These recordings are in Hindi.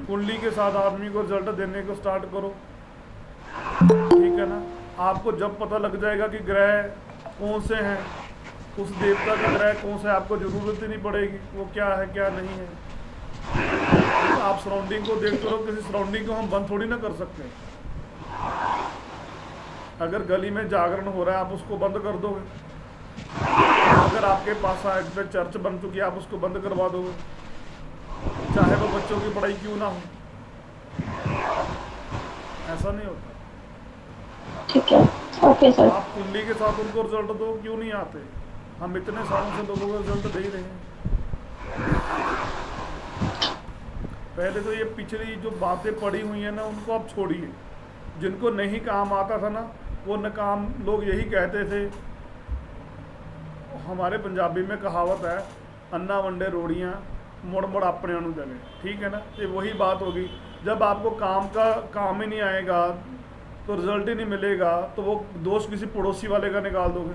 कुंडली के साथ आदमी को रिजल्ट देने को स्टार्ट करो, ठीक है ना। आपको जब पता लग जाएगा कि ग्रह कौन से हैं, उस देवता का ग्रह कौन सा है, आपको ज़रूरत ही नहीं पड़ेगी वो क्या है क्या नहीं है। तो आप सराउंडिंग को देखते रहो, किसी सराउंडिंग को हम बंद थोड़ी ना कर सकते। अगर गली में जागरण हो रहा है आप उसको बंद कर दोगे, अगर आपके पास साइड पे चर्च बन चुकी है आप उसको बंद करवा दोगे, चाहे वो बच्चों की पढ़ाई क्यों ना हो। ऐसा नहीं होता। ठीक है, ओके सर। आप कुंडली के साथ उनको रिजल्ट दो, क्यों नहीं आते। हम इतने सालों से लोगों को रिजल्ट दे ही रहे हैं। पहले तो ये पिछली जो बातें पड़ी हुई हैं ना उनको आप छोड़िए। जिनको नहीं काम आता था ना वो नकाम लोग यही कहते थे। हमारे पंजाबी में कहावत है, अन्ना वंडे रोड़ियाँ मुड़ मुड़ अपने अनु जले, ठीक है ना। ये वही बात होगी। जब आपको काम ही नहीं आएगा तो रिजल्ट ही नहीं मिलेगा, तो वो दोष किसी पड़ोसी वाले का निकाल दोगे।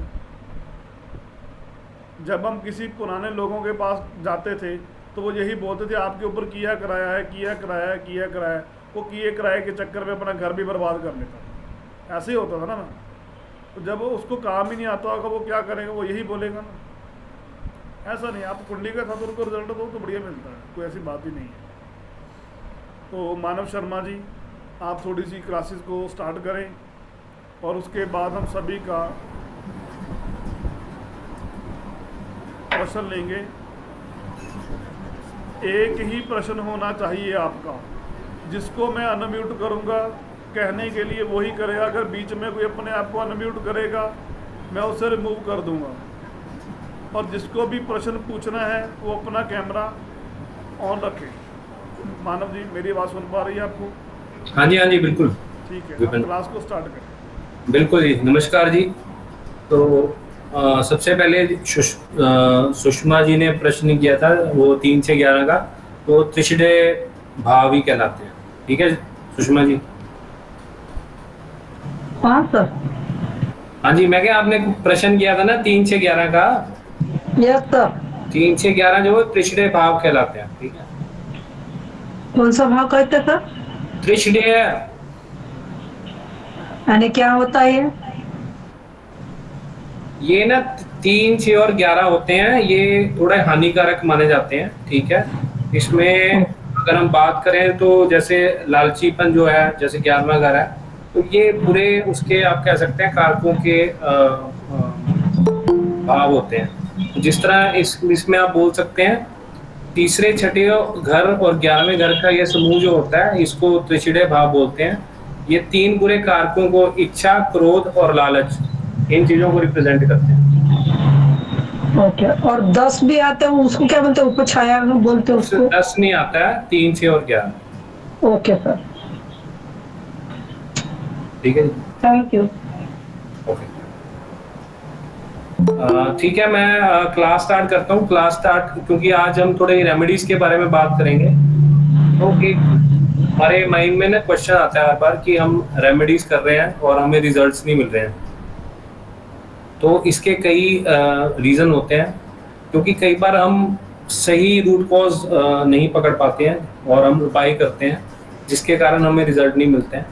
जब हम किसी पुराने लोगों के पास जाते थे तो वो यही बोलते थे आपके ऊपर किया कराया है, किया कराया है, किया कराया है। वो किए कराए के चक्कर में अपना घर भी बर्बाद कर लेता। ऐसे ही होता था ना। तो जब वो उसको काम ही नहीं आता होगा वो क्या करेगा, वो यही बोलेगा ना। ऐसा नहीं, आप कुंडली का साथ उनको रिजल्ट दो तो बढ़िया मिलता है, कोई ऐसी बात ही नहीं है। तो मानव शर्मा जी, आप थोड़ी सी क्लासेस को स्टार्ट करें और उसके बाद हम सभी का प्रश्न लेंगे। एक ही प्रश्न होना चाहिए आपका, जिसको मैं अनम्यूट करूंगा कहने के लिए वही करेगा। अगर बीच में कोई अपने आप को अनम्यूट करेगा मैं उसे रिमूव कर दूंगा। और जिसको भी प्रश्न पूछना है वो अपना कैमरा ऑन रखे। मानव जी, मेरी आवाज़ सुन पा रही है आपको? हाँ जी बिल्कुल। ठीक है, आप विपिन, क्लास को स्टार्ट करें। बिल्कुल जी, नमस्कार जी। तो सबसे पहले सुषमा जी ने प्रश्न किया था वो 3 से 11 का, तो त्रिशिडे भाव ही कहलाते हैं। ठीक है सुषमा जी? हाँ सर। हाँ जी, मैं क्या आपने प्रश्न किया था ना 3 से 11 का, यस सर। 3 से 11 जो है त्रिशिडे भाव कहलाते हैं। ठीक है, कौन सा भाव कहते हैं सर? त्रिशिडे यानी क्या होता है ये ना 3, 6 और 11 होते हैं, ये थोड़े हानिकारक माने जाते हैं। ठीक है, इसमें अगर हम बात करें तो जैसे लालचीपन जो है, जैसे 11वां घर है, तो ये पूरे उसके आप कह सकते हैं कारकों के भाव होते हैं। जिस तरह इसमें आप बोल सकते हैं तीसरे छठे घर और 11वें घर का ये समूह जो होता है इसको त्रिशिडे भाव बोलते हैं। ये 3 बुरे कारकों को इच्छा, क्रोध और लालच, इन चीजों को रिप्रेजेंट करते हैं। ओके, और 10 भी आता है उसको क्या बोलते हैं? ऊपर छाया बोलते हैं उसको? 10 नहीं आता है, 3, 6 और 11। ओके सर, ठीक है, थैंक यू। ओके। ठीक है, मैं क्लास स्टार्ट करता हूँ। क्लास स्टार्ट क्योंकि आज हम थोड़े रेमेडीज के बारे में बात करेंगे। ओके, हमारे माइंड में ना क्वेश्चन आता है हर बार कि हम रेमेडीज कर रहे हैं और हमें रिजल्ट्स नहीं मिल रहे हैं। तो इसके कई रीज़न होते हैं, क्योंकि कई बार हम सही रूट कॉज नहीं पकड़ पाते हैं और हम उपाय करते हैं जिसके कारण हमें रिजल्ट नहीं मिलते हैं।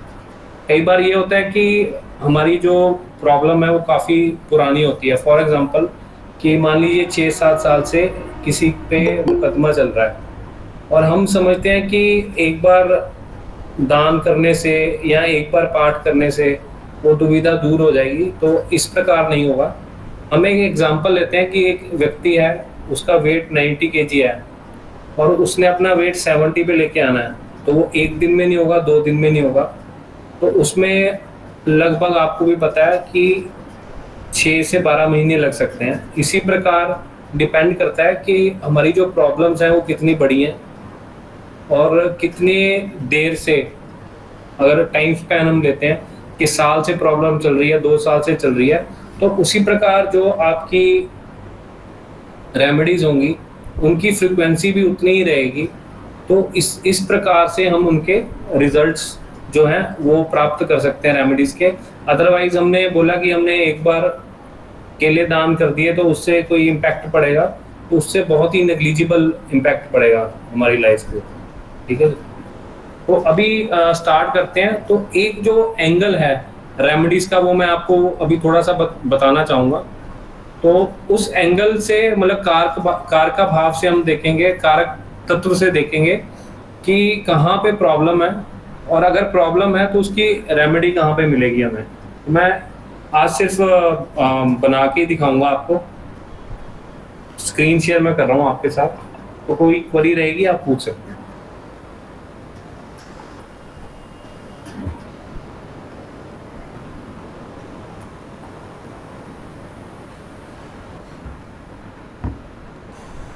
कई बार ये होता है कि हमारी जो प्रॉब्लम है वो काफ़ी पुरानी होती है। फॉर एग्जांपल कि मान लीजिए 6-7 साल से किसी पे मुकदमा चल रहा है और हम समझते हैं कि एक बार दान करने से या एक बार पाठ करने से वो दुविधा दूर हो जाएगी, तो इस प्रकार नहीं होगा। हम एक एग्जांपल लेते हैं कि एक व्यक्ति है, उसका वेट 90 केजी है और उसने अपना वेट 70 पे लेके आना है, तो वो एक दिन में नहीं होगा, 2 दिन में नहीं होगा। तो उसमें लगभग आपको भी पता है कि 6 से 12 महीने लग सकते हैं। इसी प्रकार डिपेंड करता है कि हमारी जो प्रॉब्लम्स हैं वो कितनी बड़ी हैं और कितनी देर से, अगर टाइम स्पैन हम लेते हैं कि साल से प्रॉब्लम चल रही है, 2 साल से चल रही है, तो उसी प्रकार जो आपकी रेमेडीज होंगी उनकी फ्रीक्वेंसी भी उतनी ही रहेगी। तो इस प्रकार से हम उनके रिजल्ट्स जो हैं वो प्राप्त कर सकते हैं रेमेडीज के। अदरवाइज हमने बोला कि हमने एक बार केले दान कर दिए तो उससे कोई इम्पैक्ट पड़ेगा, तो उससे बहुत ही नेग्लिजिबल इम्पैक्ट पड़ेगा हमारी लाइफ पे। ठीक है। तो अभी स्टार्ट करते हैं। तो एक जो एंगल है रेमेडीज का वो मैं आपको अभी थोड़ा सा बताना चाहूँगा। तो उस एंगल से मतलब कार का भाव से हम देखेंगे, कारक तत्व से देखेंगे कि कहाँ पे प्रॉब्लम है, और अगर प्रॉब्लम है तो उसकी रेमेडी कहाँ पे मिलेगी हमें। मैं आज सिर्फ बना के दिखाऊंगा आपको, स्क्रीन शेयर मैं कर रहा हूँ आपके साथ, तो कोई क्वेरी रहेगी आप पूछ सकते हैं।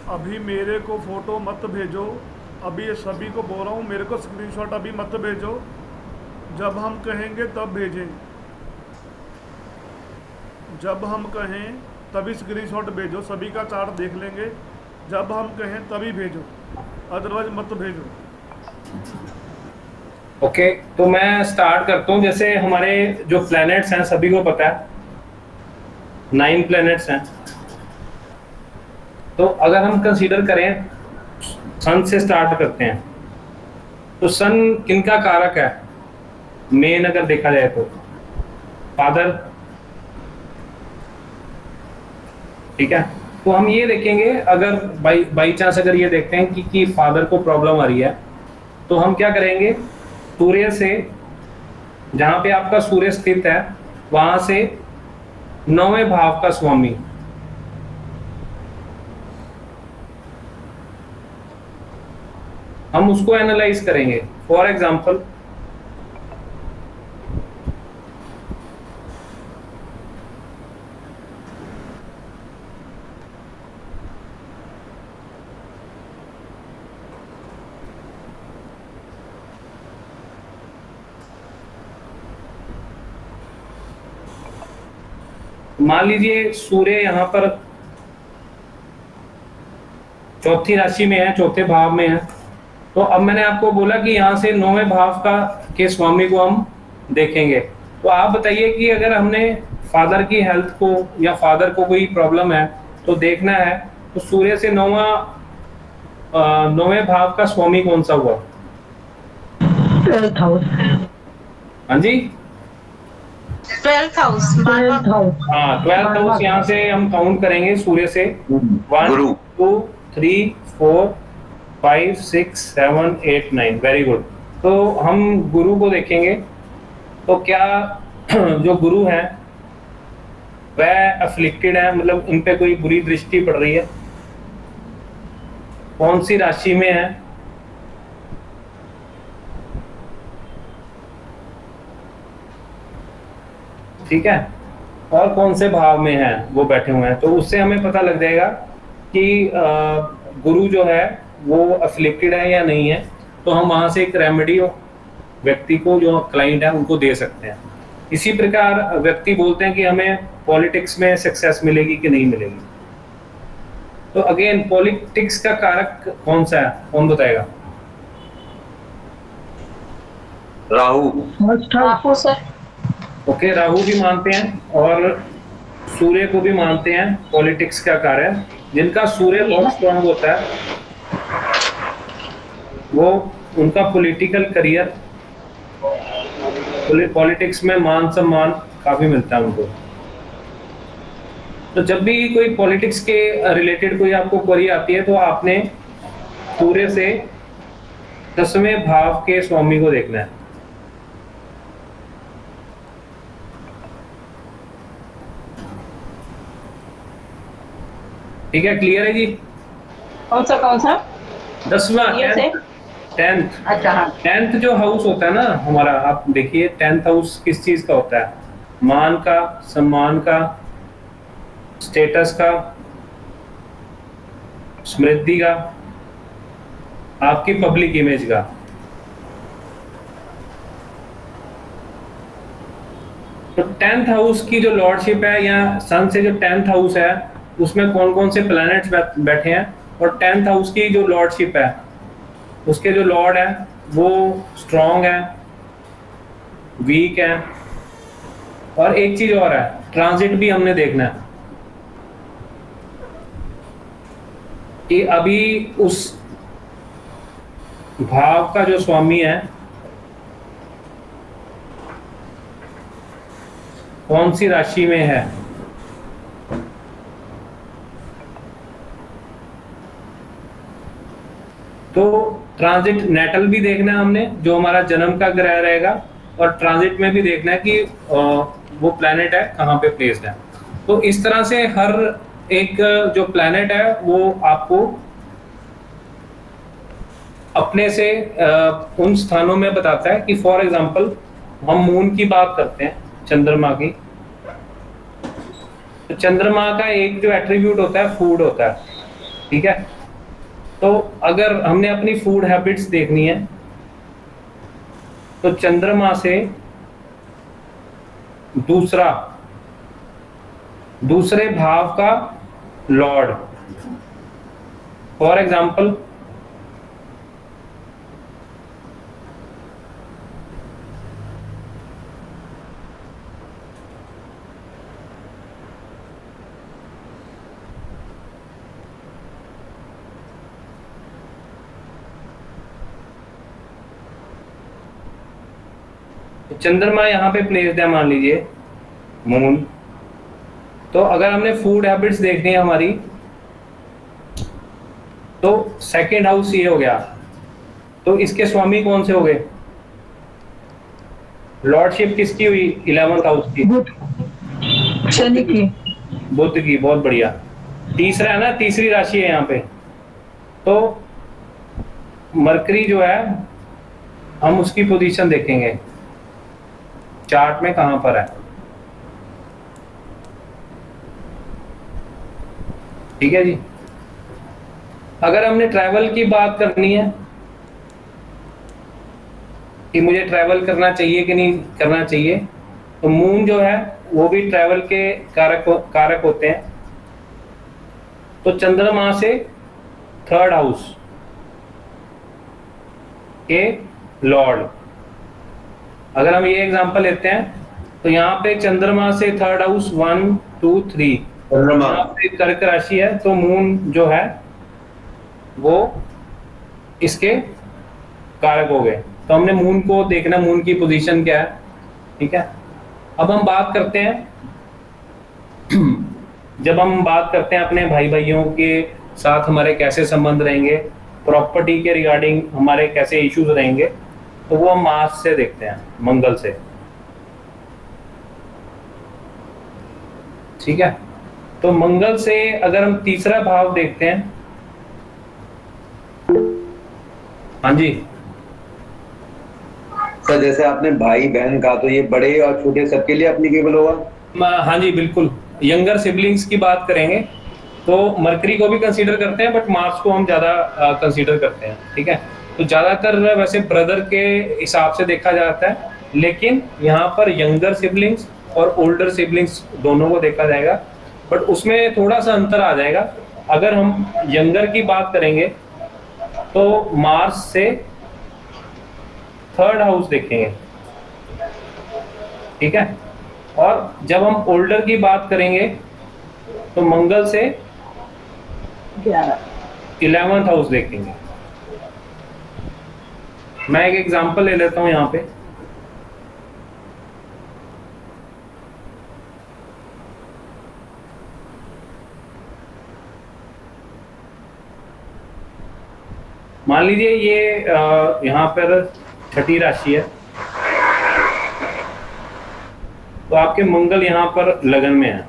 अभी मेरे को फोटो मत भेजो, अभी ये सभी को बोल रहा हूँ, मेरे को स्क्रीनशॉट अभी मत भेजो, जब हम कहेंगे तब भेजें, जब हम कहें तभी स्क्रीनशॉट भेजो, सभी का चार्ट देख लेंगे, जब हम कहें तभी भेजो, अदरवाइज मत भेजो। ओके, तो मैं स्टार्ट करता हूँ। जैसे हमारे जो प्लैनेट्स हैं सभी को पता है 9 प्लैनेट्स हैं। तो अगर हम कंसीडर करें, सन से स्टार्ट करते हैं, तो सन किनका कारक है मेन अगर देखा जाए तो? फादर। ठीक है, तो हम ये देखेंगे, अगर बाई चांस अगर ये देखते हैं कि फादर को प्रॉब्लम आ रही है, तो हम क्या करेंगे, सूर्य से, जहां पे आपका सूर्य स्थित है वहां से 9वें भाव का स्वामी, हम उसको एनालाइज करेंगे। फॉर एग्जाम्पल, मान लीजिए सूर्य यहाँ पर चौथी राशि में है, चौथे भाव में है। तो अब मैंने आपको बोला कि यहाँ से 9वें भाव के स्वामी को हम देखेंगे। तो आप बताइए कि अगर हमने फादर की हेल्थ को या फादर को कोई प्रॉब्लम है तो देखना है, तो सूर्य से 9वें भाव का स्वामी कौन सा हुआ? 12th house. हाँ जी, 12th हाउस। 12th house. हाँ, 12th हाउस। यहाँ से हम काउंट करेंगे सूर्य से 1 2 3 4 5 6 7 8 9। Very good. तो हम गुरु को देखेंगे। तो क्या जो गुरु हैं वह अफ्लिक्टेड है, मतलब इन पे कोई बुरी दृष्टि पड़ रही है? कौन सी राशि में है? ठीक है, और कौन से भाव में है वो बैठे हुए हैं? तो उससे हमें पता लग जाएगा कि गुरु जो है वो अफ्लिक्टेड है या नहीं है। तो हम वहां से एक रेमेडी व्यक्ति को, जो क्लाइंट है, उनको दे सकते हैं। इसी प्रकार व्यक्ति बोलते हैं कि हमें पॉलिटिक्स में सक्सेस मिलेगी कि नहीं मिलेगी। तो अगेन पॉलिटिक्स का कारक कौन सा है, कौन बताएगा? राहु। राहु सर। ओके, राहु भी मानते हैं और सूर्य को भी मानते हैं पॉलिटिक्स का कार्य। जिनका सूर्य बहुत स्ट्रांग होता है वो, उनका पॉलिटिकल करियर, पॉलिटिक्स में मान सम्मान काफी मिलता है उनको। तो जब भी कोई पॉलिटिक्स के रिलेटेड कोई आपको क्वेरी आती है तो आपने सूर्य से 10वें भाव के स्वामी को देखना है। ठीक है, क्लियर है जी? कौन सा? 10वां, ये से? 10th। अच्छा, हाँ। 10th जो हाउस होता है ना हमारा, आप देखिए 10th हाउस किस चीज का होता है? मान का, सम्मान का, स्टेटस का, समृद्धि का, आपकी पब्लिक इमेज का। तो 10th हाउस की जो लॉर्डशिप है, या सन से जो 10th हाउस है उसमें कौन कौन से प्लैनेट्स बैठे हैं, और 10th हाउस की जो लॉर्डशिप है उसके जो लॉर्ड है वो स्ट्रॉन्ग है, वीक है, और एक चीज और है, ट्रांजिट भी हमने देखना है कि अभी उस भाव का जो स्वामी है कौन सी राशि में है। तो ट्रांजिट नेटल भी देखना है हमने, जो हमारा जन्म का ग्रह रहेगा, और ट्रांजिट में भी देखना है कि वो प्लैनेट है कहाँ पे प्लेस्ड है। तो इस तरह से हर एक जो प्लैनेट है वो आपको अपने से उन स्थानों में बताता है कि फॉर एग्जांपल हम मून की बात करते हैं, चंद्रमा की। तो चंद्रमा का एक जो एट्रीब्यूट होता है फूड होता है, ठीक है। तो अगर हमने अपनी फूड हैबिट्स देखनी है तो चंद्रमा से दूसरे भाव का लॉर्ड, फॉर एग्जांपल चंद्रमा यहाँ पे प्लेस्ड है, मान लीजिए मून। तो अगर हमने फूड हैबिट्स देखनी है हमारी, तो सेकंड हाउस ये हो गया। तो इसके स्वामी कौन से हो गए, लॉर्डशिप किसकी हुई, 11th हाउस की, शनि की, बुध की। बहुत बढ़िया। तीसरा है ना, तीसरी राशि है यहाँ पे। तो मरकरी जो है हम उसकी पोजीशन देखेंगे चार्ट में कहां पर है, ठीक है जी। अगर हमने ट्रैवल की बात करनी है कि मुझे ट्रैवल करना चाहिए कि नहीं करना चाहिए, तो मून जो है वो भी ट्रैवल के कारक होते हैं। तो चंद्रमा से थर्ड हाउस के लॉर्ड, अगर हम ये एग्जांपल लेते हैं तो यहाँ पे चंद्रमा से थर्ड हाउस 1 2 3, यहाँ पे कर्क राशि है। तो मून जो है वो इसके कारक हो गए। तो हमने मून को देखना, मून की पोजीशन क्या है, ठीक है। अब हम बात करते हैं जब हम बात करते हैं अपने भाई भाइयों के साथ हमारे कैसे संबंध रहेंगे, प्रॉपर्टी के रिगार्डिंग हमारे कैसे इश्यूज रहेंगे, तो वो हम मार्स से देखते हैं, मंगल से, ठीक है। तो मंगल से अगर हम तीसरा भाव देखते हैं, हाँ जी सर, जैसे आपने भाई बहन कहा, तो ये बड़े और छोटे सबके लिए एप्लीकेबल होगा। हाँ जी बिल्कुल। यंगर सिबलिंग्स की बात करेंगे तो मरकरी को भी कंसीडर करते हैं, बट मार्स को हम ज्यादा कंसीडर करते हैं, ठीक है। तो ज्यादातर वैसे ब्रदर के हिसाब से देखा जाता है, लेकिन यहाँ पर यंगर सिबलिंग्स और ओल्डर सिबलिंग्स दोनों को देखा जाएगा, बट उसमें थोड़ा सा अंतर आ जाएगा। अगर हम यंगर की बात करेंगे तो मार्स से थर्ड हाउस देखेंगे, ठीक है। और जब हम ओल्डर की बात करेंगे तो मंगल से 11th हाउस देखेंगे। मैं एक एग्जांपल ले लेता हूं यहाँ पे। मान लीजिए ये यहाँ पर छठी राशि है, तो आपके मंगल यहाँ पर लगन में है,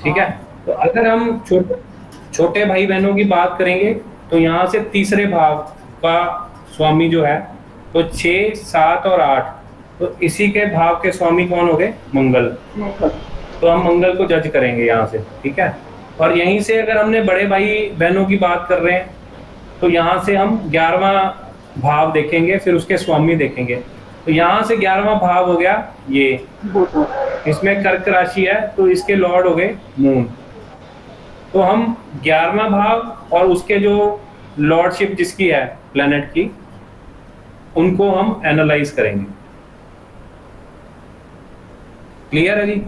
ठीक है। तो अगर हम छोटे भाई बहनों की बात करेंगे तो यहाँ से तीसरे भाव का स्वामी जो है तो 6 7 और 8, तो इसी के भाव के स्वामी कौन हो गए, मंगल। तो हम मंगल को जज करेंगे यहाँ से, ठीक है। और यहीं से अगर हमने बड़े भाई बहनों की बात कर रहे हैं तो यहाँ से हम 11वां भाव देखेंगे, फिर उसके स्वामी देखेंगे। तो यहाँ से 11वां भाव हो गया ये, इसमें कर्क राशि है, तो इसके लॉर्ड हो गए मून। तो हम 11वां भाव और उसके जो लॉर्डशिप जिसकी है प्लेनेट की, उनको हम एनालाइज करेंगे। क्लियर है जी।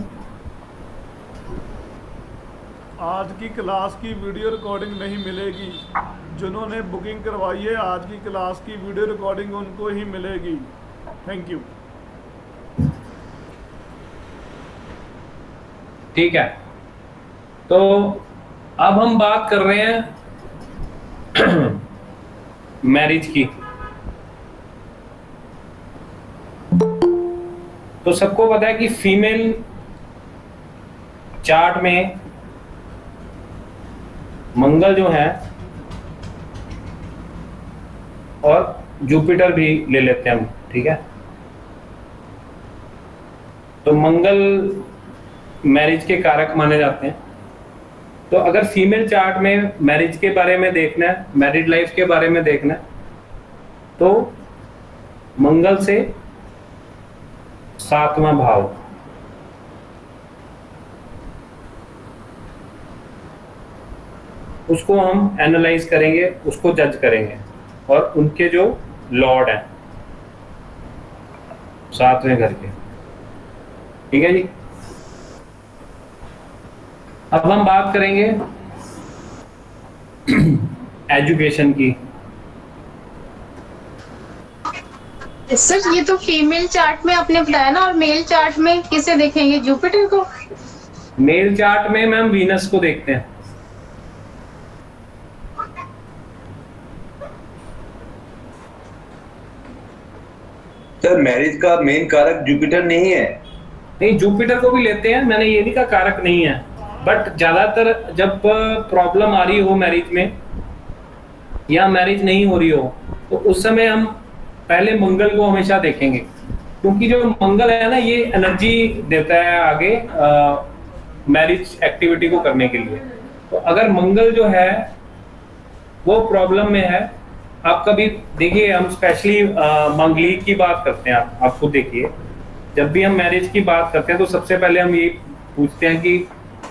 आज की क्लास की वीडियो रिकॉर्डिंग नहीं मिलेगी। जिन्होंने बुकिंग करवाई है आज की क्लास की वीडियो रिकॉर्डिंग उनको ही मिलेगी। Thank you. ठीक है, तो अब हम बात कर रहे हैं मैरिज की। तो सबको पता है कि फीमेल चार्ट में मंगल जो है, और जुपिटर भी ले लेते हैं हम, ठीक है। तो मंगल मैरिज के कारक माने जाते हैं। तो अगर फीमेल चार्ट में मैरिज के बारे में देखना है, मैरिड लाइफ के बारे में देखना है, तो मंगल से 7वां भाव, उसको हम एनालाइज करेंगे, उसको जज करेंगे, और उनके जो लॉर्ड हैं 7वें घर के, ठीक है जी। अब हम बात करेंगे एजुकेशन की। सर ये तो फीमेल चार्ट में आपने बताया ना, और मेल चार्ट में किसे देखेंगे? जुपिटर को? मेल चार्ट में मैम वीनस को देखते हैं। सर मैरिज का मेन कारक जुपिटर नहीं है? नहीं, जुपिटर को भी लेते हैं, मैंने ये नहीं कहा कारक नहीं है, बट ज्यादातर जब प्रॉब्लम आ रही हो मैरिज में या मैरिज नहीं हो रही हो, तो उस समय हम पहले मंगल को हमेशा देखेंगे, क्योंकि जो मंगल है ना, ये एनर्जी देता है आगे मैरिज एक्टिविटी को करने के लिए। तो अगर मंगल जो है वो प्रॉब्लम में है, आप कभी देखिए, हम स्पेशली मंगलीक की बात करते हैं, आप खुद देखिए, जब भी हम मैरिज की बात करते हैं तो सबसे पहले हम ये पूछते हैं कि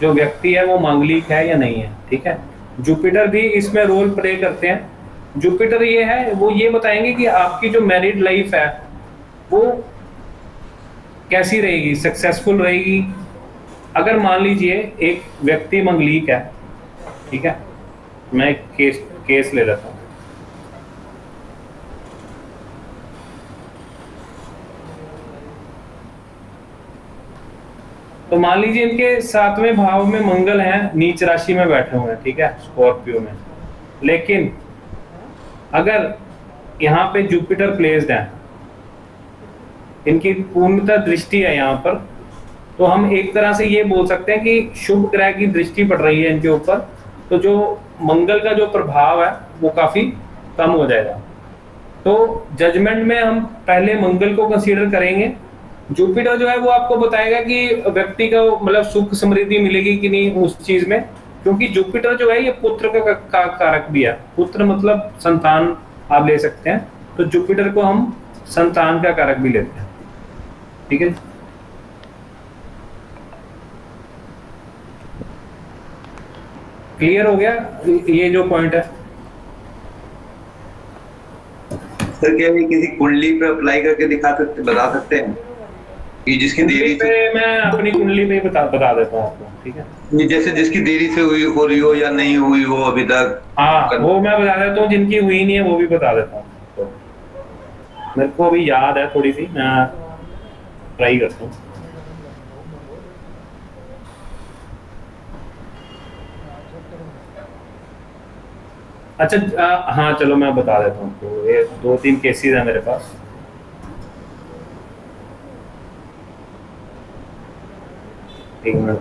जो व्यक्ति है वो मांगलिक है या नहीं है, ठीक है। जुपिटर भी इसमें रोल प्ले करते हैं। जुपिटर ये है, वो ये बताएंगे कि आपकी जो मैरिड लाइफ है वो कैसी रहेगी, सक्सेसफुल रहेगी। अगर मान लीजिए एक व्यक्ति मंगलिक है, ठीक है, मैं एक केस ले लेता हूँ। तो मान लीजिए इनके 7वें भाव में मंगल हैं, नीच राशि में बैठे हुए हैं, ठीक है, स्कॉर्पियो में। लेकिन अगर यहाँ पे जुपिटर प्लेस्ड है, इनकी पूर्णतः दृष्टि है यहाँ पर, तो हम एक तरह से ये बोल सकते हैं कि शुभ ग्रह की दृष्टि पड़ रही है इनके ऊपर, तो जो मंगल का जो प्रभाव है वो काफी कम हो जाएगा। तो जजमेंट में हम पहले मंगल को कंसीडर करेंगे। जुपिटर जो है वो आपको बताएगा कि व्यक्ति को मतलब सुख समृद्धि मिलेगी कि नहीं उस चीज में, क्योंकि जुपिटर जो है ये पुत्र का कारक भी है। पुत्र मतलब संतान आप ले सकते हैं, तो जुपिटर को हम संतान का कारक भी लेते हैं, ठीक है। क्लियर हो गया ये जो पॉइंट है? सर क्या ये किसी कुंडली पे अप्लाई करके बता सकते हैं कि जिसकी देरी से? मैं अपनी कुंडली पे बता देता हूँ आपको, ठीक है। जैसे जिसकी देरी से हो रही हो या नहीं हुई हो अभी तक, हाँ वो मैं बता देता हूँ, जिनकी हुई नहीं है वो भी बता देता हूँ। तो मेरे को अभी याद है थोड़ी सी, मैं ट्राई करता हूँ। अच्छा हाँ चलो मैं बता देता हूँ। तो ये 2-3 केसेस है मेरे पास। एक मिनट।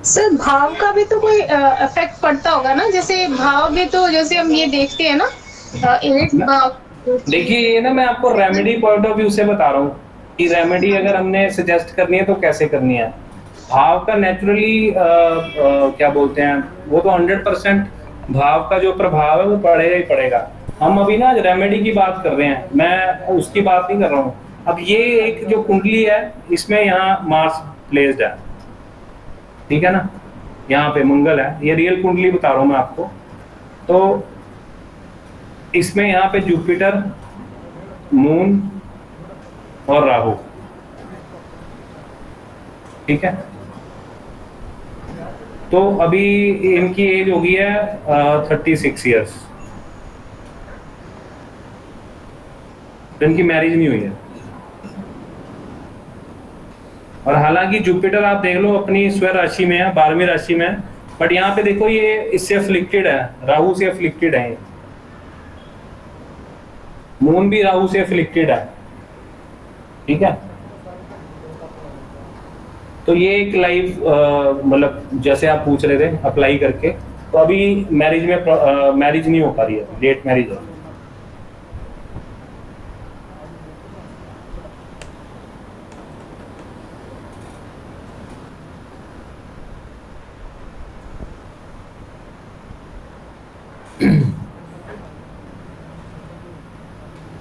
सर भाव का भी तो कोई इफेक्ट पड़ता होगा ना, जैसे भाव भी तो जैसे हम ये देखते हैं ना, 8 भाव। देखिए ये ना मैं आपको रेमेडी पॉइंट ऑफ व्यू से बता रहा हूँ कि रेमेडी अगर हमने सजेस्ट करनी है तो कैसे करनी है। भाव का नेचुरली क्या बोलते हैं, वो तो 100% भाव का जो प्रभाव है वो पड़ेगा ही पड़ेगा। हम अभी ना रेमेडी की बात कर रहे हैं, मैं उसकी बात नहीं कर रहा हूँ। अब ये एक जो कुंडली है इसमें यहाँ मार्स प्लेस्ड है, ठीक है ना। यहाँ पे मंगल है, ये रियल कुंडली बता रहा हूँ मैं आपको। तो इसमें यहाँ पे जुपिटर, मून और राहु, ठीक है। तो अभी इनकी एज हो गई है 36 ईयर्स, इनकी मैरिज नहीं हुई है। और हालांकि जुपिटर आप देख लो अपनी स्व राशि में है, 12वीं राशि में है, बट यहाँ पे देखो ये इससे अफ्लिक्टेड है, राहु से अफ्लिक्टेड है। मून भी राहु से अफ्लिक्टेड है, ठीक है। तो ये एक लाइफ मतलब जैसे आप पूछ रहे थे अप्लाई करके, तो अभी मैरिज में मैरिज नहीं हो पा रही है, लेट मैरिज है।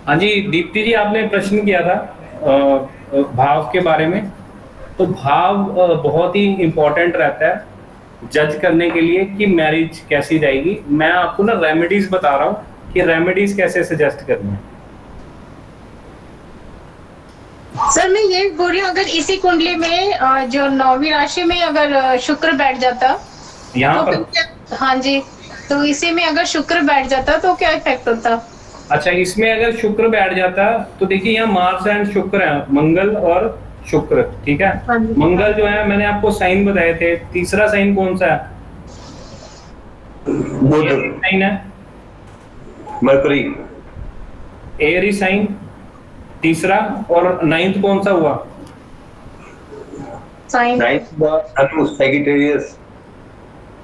हाँ जी दीप्ति जी, आपने प्रश्न किया था भाव के बारे में। तो भाव बहुत ही इम्पोर्टेंट रहता है जज करने के लिए कि मैरिज कैसी जाएगी। मैं आपको ना रेमेडीज बता रहा हूँ कि रेमेडीज कैसे सजेस्ट करनी है। सर मैं ये बोल रही हूँ, अगर इसी कुंडली में जो 9वीं राशि में अगर शुक्र बैठ जाता यहाँ तो पर फिर हाँ जी, तो इसी में अगर शुक्र बैठ जाता तो क्या इफेक्ट होता? अच्छा, इसमें अगर शुक्र बैठ जाता तो देखिए यहाँ मार्स एंड शुक्र है, मंगल और शुक्र, ठीक है। हाँ जी। मंगल जो है मैंने आपको साइन बताए थे, तीसरा साइन कौन सा है? साइन है मरकरी, एरी साइन तीसरा, और 9th कौन सा हुआ? Sign Sagittarius.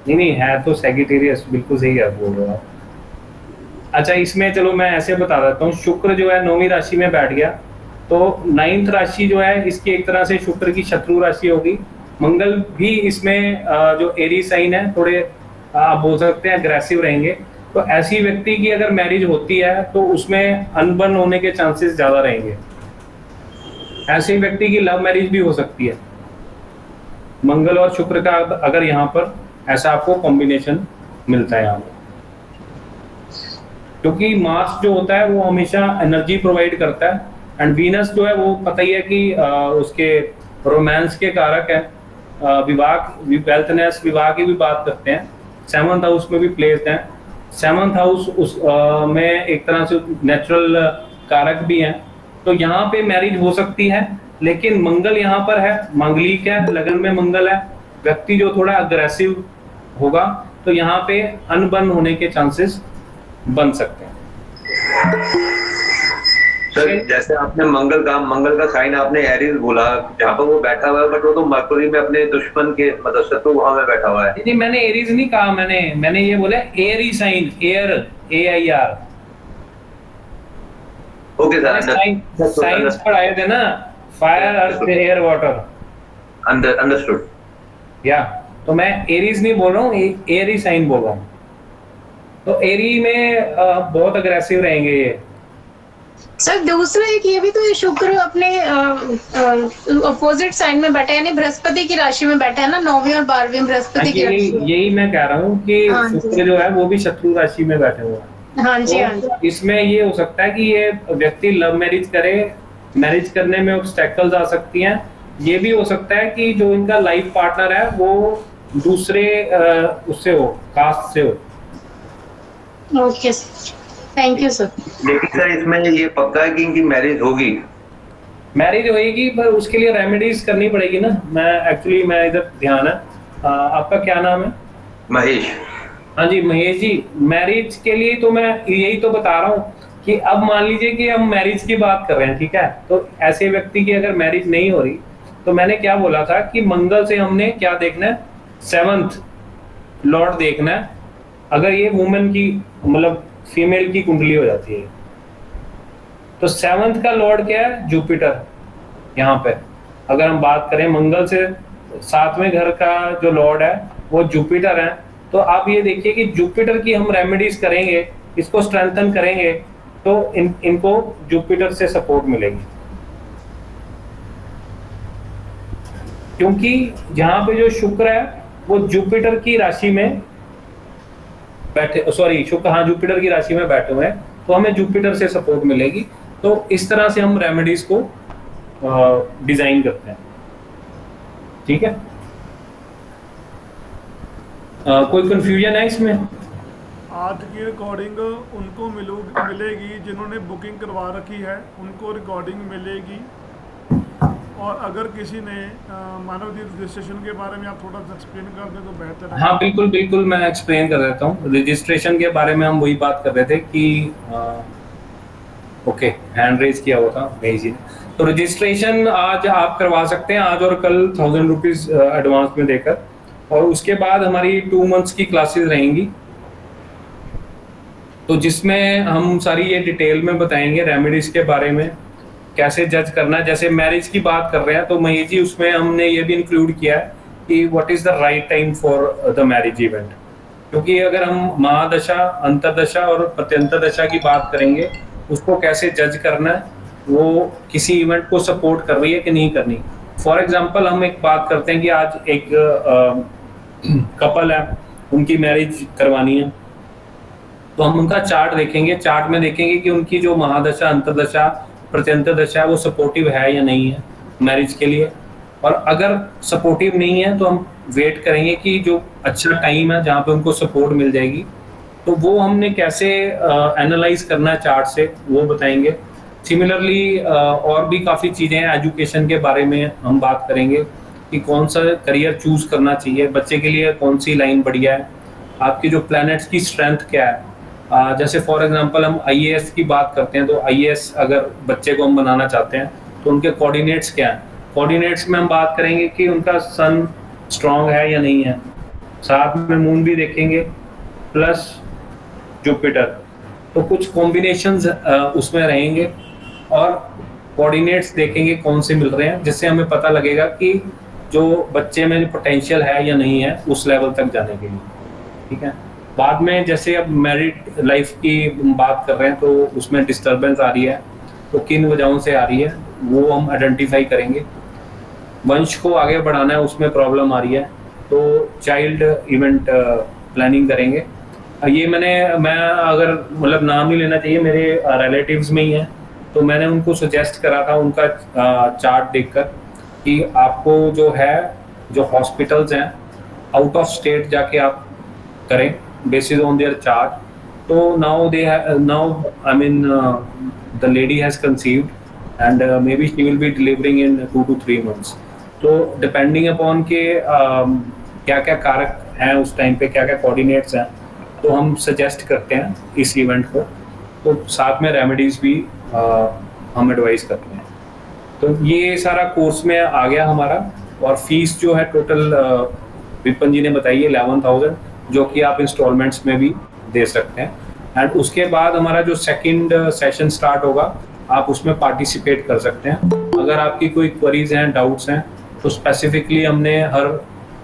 नहीं है तो सैगिटेरियस, बिल्कुल सही है, बोल रहे हो आप। अच्छा, इसमें चलो मैं ऐसे बता देता हूँ, शुक्र जो है 9वीं राशि में बैठ गया, तो 9th राशि जो है इसकी एक तरह से शुक्र की शत्रु राशि होगी। मंगल भी इसमें जो एरी साइन है, थोड़े आप बोल सकते हैं अग्रेसिव रहेंगे। तो ऐसी व्यक्ति की अगर मैरिज होती है तो उसमें अनबन होने के चांसेस ज्यादा रहेंगे। ऐसे व्यक्ति की लव मैरिज भी हो सकती है। मंगल और शुक्र का अगर यहाँ पर ऐसा आपको कॉम्बिनेशन मिलता है यहाँ पर, क्योंकि मार्स जो होता है वो हमेशा एनर्जी प्रोवाइड करता है, एंड वीनस जो है वो पता ही है कि उसके रोमांस के कारक है। विवाह, वेल्थनेस, विवाह की भी बात करते हैं। 7th हाउस में भी प्लेस्ड है। 7th हाउस उस में एक तरह से नेचुरल कारक भी हैं। तो यहाँ पे मैरिज हो सकती है, लेकिन मंगल यहाँ पर है, मांगलिक है, लगन में मंगल है, व्यक्ति जो थोड़ा अग्रेसिव होगा, तो यहाँ पे अनबन होने के चांसेस बन सकते हैं। सर जैसे आपने मंगल का साइन आपने एरीज बोला, जहाँ पर वो बैठा हुआ है, बट वो तो मरकरी में अपने दुश्मन के मतलब शत्रु वहां में बैठा हुआ है। नहीं, मैंने एरीज नहीं कहा, मैंने ये बोला airy sign, air, AIR। Okay sir, science पढ़ाए थे ना, fire, earth, air, water. Understood. या तो मैं एरीज नहीं बोल रहा हूँ, एरी साइन बोल रहा हूँ। तो एरी में बहुत अग्रेसिव रहेंगे ये। सर दूसरा एक ये भी तो, ये शुक्र अपने अपोजिट साइन में बैठा है, यानी बृहस्पति की राशि में बैठा है ना, 9वीं और 12वीं बृहस्पति की राशि। यही मैं कह रहा हूँ कि शुक्र जो है वो भी शत्रु राशि में बैठे हुए हैं। हाँ जी, हाँ जी। तो इसमें ये हो सकता है कि ये व्यक्ति लव मैरिज करे, मैरिज करने में ऑब्स्टेकल्स आ सकती हैं। ये भी हो सकता है कि जो इनका लाइफ पार्टनर है वो दूसरे उससे हो, कास्ट से हो। Okay, thank you sir. लेकिन सर इसमें ये पक्का है कि इनकी मैरिज होगी? मैरिज होएगी, पर उसके लिए रेमेडीज करनी पड़ेगी ना। मैं इधर ध्यान है। आपका क्या नाम है? महेश। हाँ जी महेश जी, मैरिज के लिए तो मैं यही तो बता रहा हूँ कि अब मान लीजिए कि हम मैरिज की बात कर रहे हैं, ठीक है। तो ऐसे व्यक्ति की अगर मैरिज नहीं हो रही, तो मैंने क्या बोला था कि मंगल से हमने क्या देखना है, 7th लॉर्ड देखना है। अगर ये वुमेन की मतलब फीमेल की कुंडली हो जाती है, तो 7th का लॉर्ड क्या है? जुपिटर। यहाँ पे अगर हम बात करें मंगल से 7वें घर का जो लॉर्ड है वो जुपिटर है, तो आप ये देखिए कि जुपिटर की हम रेमेडीज करेंगे, इसको स्ट्रेंथन करेंगे, तो इनको जुपिटर से सपोर्ट मिलेगी। क्योंकि यहाँ पे जो शुक्र है वो जुपिटर की राशि में बैठे, सॉरी शुक्र, हाँ जुपिटर की राशि में बैठे हुए हैं, तो हमें जुपिटर से सपोर्ट मिलेगी। तो इस तरह से हम रेमेडीज को डिजाइन करते हैं। ठीक है, कोई कंफ्यूजन है इसमें? आज की रिकॉर्डिंग उनको मिलेगी जिन्होंने बुकिंग करवा रखी है, उनको रिकॉर्डिंग मिलेगी। और अगर किसी ने मानव जी रजिस्ट्रेशन के बारे में आप थोड़ा सा एक्सप्लेन कर दें तो बेहतर है। हाँ बिल्कुल बिल्कुल, मैं एक्सप्लेन कर देता हूँ। रजिस्ट्रेशन के बारे में हम वही बात कर रहे थे कि ओके, हैंड रेज किया हुआ था नहीं जी। तो रजिस्ट्रेशन आज आप करवा सकते हैं, आज और कल 1000 रुपीज एडवांस में देकर, और उसके बाद हमारी 2 मंथ्स की क्लासेस रहेंगी, तो जिसमें हम सारी ये डिटेल में बताएंगे रेमेडीज के बारे में, कैसे जज करना है। जैसे मैरिज की बात कर रहे हैं तो महेश जी उसमें हमने ये भी इंक्लूड किया है कि what is the right time for the marriage event, क्योंकि अगर हम महादशा, अंतरदशा और प्रत्यंतर दशा की बात करेंगे, उसको कैसे जज करना है, वो किसी इवेंट को सपोर्ट कर रही है कि नहीं करनी। फॉर एग्जाम्पल हम एक बात करते हैं कि आज एक कपल है, उनकी मैरिज करवानी है, तो हम उनका चार्ट देखेंगे, चार्ट में देखेंगे कि उनकी जो महादशा, अंतरदशा, प्रत्यंतर दशा है वो सपोर्टिव है या नहीं है मैरिज के लिए। और अगर सपोर्टिव नहीं है तो हम वेट करेंगे कि जो अच्छा टाइम है जहाँ पे उनको सपोर्ट मिल जाएगी, तो वो हमने कैसे एनालाइज करना है चार्ट से, वो बताएंगे। सिमिलरली और भी काफ़ी चीज़ें हैं, एजुकेशन के बारे में हम बात करेंगे कि कौन सा करियर चूज करना चाहिए, बच्चे के लिए कौन सी लाइन बढ़िया है, आपकी जो प्लैनेट्स की स्ट्रेंथ क्या है। जैसे फॉर एग्जांपल हम आईएएस की बात करते हैं, तो आईएएस अगर बच्चे को हम बनाना चाहते हैं तो उनके कोऑर्डिनेट्स क्या हैं। कोऑर्डिनेट्स में हम बात करेंगे कि उनका सन स्ट्रांग है या नहीं है, साथ में मून भी देखेंगे प्लस जुपिटर, तो कुछ कॉम्बिनेशंस उसमें रहेंगे, और कोऑर्डिनेट्स देखेंगे कौन से मिल रहे हैं, जिससे हमें पता लगेगा कि जो बच्चे में पोटेंशियल है या नहीं है उस लेवल तक जाने के लिए। ठीक है, बाद में जैसे अब मैरिड लाइफ की बात कर रहे हैं तो उसमें डिस्टर्बेंस आ रही है, तो किन वजहों से आ रही है वो हम आइडेंटिफाई करेंगे। वंश को आगे बढ़ाना है, उसमें प्रॉब्लम आ रही है, तो चाइल्ड इवेंट प्लानिंग करेंगे। ये मैं अगर मतलब नाम नहीं लेना चाहिए, मेरे रिलेटिव्स में ही है, तो मैंने उनको सजेस्ट करा था उनका चार्ट देखकर कि आपको जो है, जो हॉस्पिटल्स हैं आउट ऑफ स्टेट जाके आप करें बेसिस ऑन देयर चार्ट। तो now I mean the lady has conceived and may be she will be delivering in 2 to 3 months। तो डिपेंडिंग अपॉन के क्या क्या कारक हैं उस टाइम पे, क्या क्या कोऑर्डिनेट्स हैं, तो हम सजेस्ट करते हैं इस इवेंट को, तो साथ में रेमेडीज भी हम एडवाइस करते हैं। तो ये सारा कोर्स में आ गया हमारा, और फीस जो है टोटल विपिन जी ने बताई है 11,000, जो कि आप इंस्टॉलमेंट्स में भी दे सकते हैं। एंड उसके बाद हमारा जो सेकंड सेशन स्टार्ट होगा, आप उसमें पार्टिसिपेट कर सकते हैं। अगर आपकी कोई क्वेरीज हैं, डाउट्स हैं, तो स्पेसिफिकली हमने हर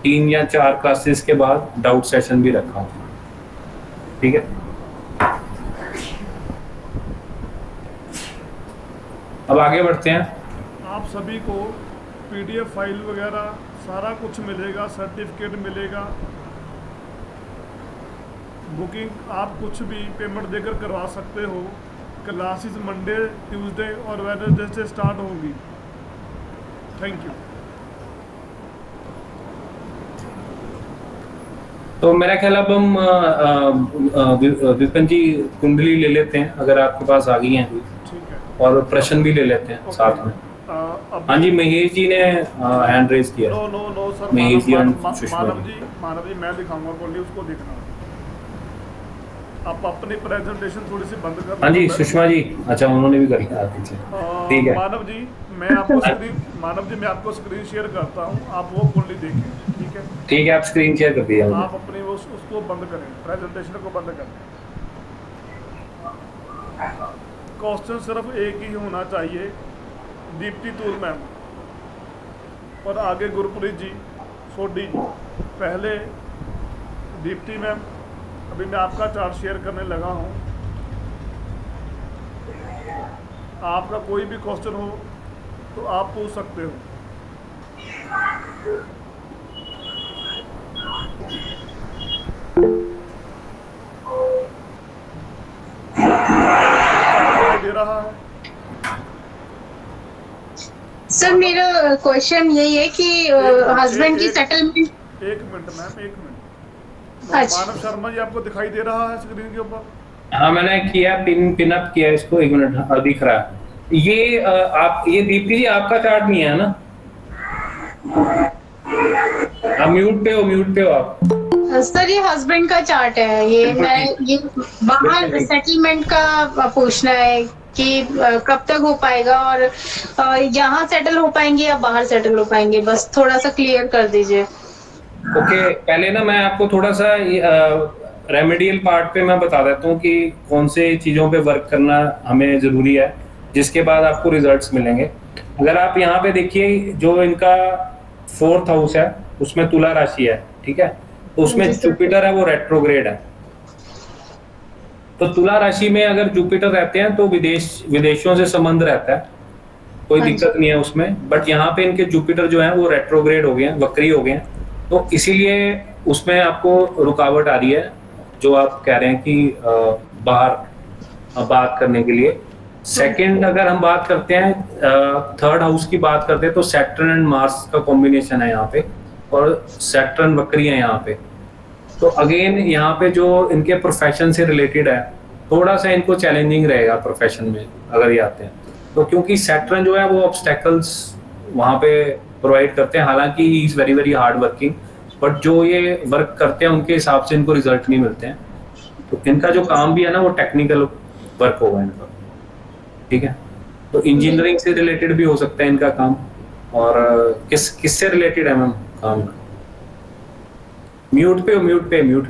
3 या 4 क्लासेस के बाद डाउट सेशन भी रखा। ठीक है, अब आगे बढ़ते हैं। आप सभी को पीडीएफ फाइल वगैरह सारा कुछ मिलेगा, सर्टिफिकेट मिलेगा। बुकिंग आप कुछ भी पेमेंट देकर करवा सकते हो। क्लासेस मंडे, ट्यूसडे और वेडनेसडे से स्टार्ट होंगी। Thank you. तो मेरा ख्याल अब हम विपिन जी कुंडली ले लेते हैं, अगर आपके पास आ गई हैं, ठीक है, और प्रश्न भी ले लेते हैं साथ में। हाँ जी, महेश जी ने हैंड रेज किया। नो सर, महेश जी और सुषमा मानव जी मैं दिखाऊंगा कुंडली, उसको देखना। आप अपनी प्रेजेंटेशन थोड़ी सी बंद कर। हाँ जी, सुषमा जी, अच्छा उन्होंने भी करी। ठीक है मानव जी, मैं आपको स्क्रीन शेयर करता हूँ, आप वो कुंडली देखें। ठीक है, ठीक है, आप स्क्रीन शेयर कर दिया। आप अपनी उसको बंद करें, प्रेजेंटेशन को बंद करें। क्वेश्चन सिर्फ एक ही होना चाहिए, दीप्ति तूल मैम और आगे गुरप्रीत जी, सोडी जी। पहले दीप्ति मैम, अभी मैं आपका चार्ट शेयर करने लगा हूँ। आपका कोई भी क्वेश्चन हो तो आप पूछ सकते हो। क्वेश्चन यही है कि हस्बैंड की एक- सेटलमेंट। एक मिनट मैम, एक मिनट। अच्छा। मानव शर्मा जी आपको दिखाई दे रहा है स्क्रीन के ऊपर? हाँ मैंने किया, पिन अप किया इसको, एक मिनट। हाँ दिख रहा है ये। आप ये दीप्ति जी आपका चार्ट नहीं है ना? आप म्यूट पे हो आप। सर ये हस्बैंड का चार्ट है, ये बिल्कुल मैं ठीक। ये बाहर बिल्कुल ठीक। सेटलमेंट का पूछना है कि कब तक हो पाएगा, और यहाँ सेटल हो पाएंगे या बाहर सेटल हो पाएंगे, बस थोड़ा सा क्लियर कर दीजिए। ओके, पहले ना मैं आपको थोड़ा सा रेमेडियल पार्ट पे मैं बता देता हूँ कि कौन से चीज़ों पे वर्क करना हमें ज़रूरी है, जिसके बाद आपको रिजल्ट्स मिलेंगे। अगर आप यहाँ पे देखिए, जो इनका 4th हाउस है उसमें तुला राशि है, ठीक है, तो उसमें जी सर। जुपिटर है, वो रेट्रोग्रेड है। तो तुला राशि में अगर जुपिटर रहते हैं तो विदेशों से संबंध रहता है, कोई हाँ जी। दिक्कत नहीं है उसमें। बट यहाँ पे इनके जुपिटर जो है वो रेट्रोग्रेड हो गए हैं, वक्री हो गए हैं, तो इसीलिए उसमें आपको रुकावट आ रही है, जो आप कह रहे हैं कि बाहर बात करने के लिए। सेकंड, अगर हम बात करते हैं 3rd हाउस की बात करते हैं, तो सैटर्न एंड मार्स का कॉम्बिनेशन है यहाँ पे, और सैटर्न वक्री है यहाँ पे। तो अगेन यहाँ पे जो इनके प्रोफेशन से रिलेटेड है, थोड़ा सा इनको चैलेंजिंग रहेगा प्रोफेशन में अगर ये आते हैं तो, क्योंकि सैटर्न जो है वो ऑब्स्टेकल्स वहाँ पे प्रोवाइड करते हैं। हालांकि he is very very hard working, but जो ये वर्क करते हैं उनके हिसाब से इनको रिजल्ट नहीं मिलते हैं। तो इनका जो काम भी है ना वो टेक्निकल वर्क होगा इनका, ठीक है। तो इंजीनियरिंग से रिलेटेड भी हो सकता है इनका काम। और किससे रिलेटेड है मैम काम? म्यूट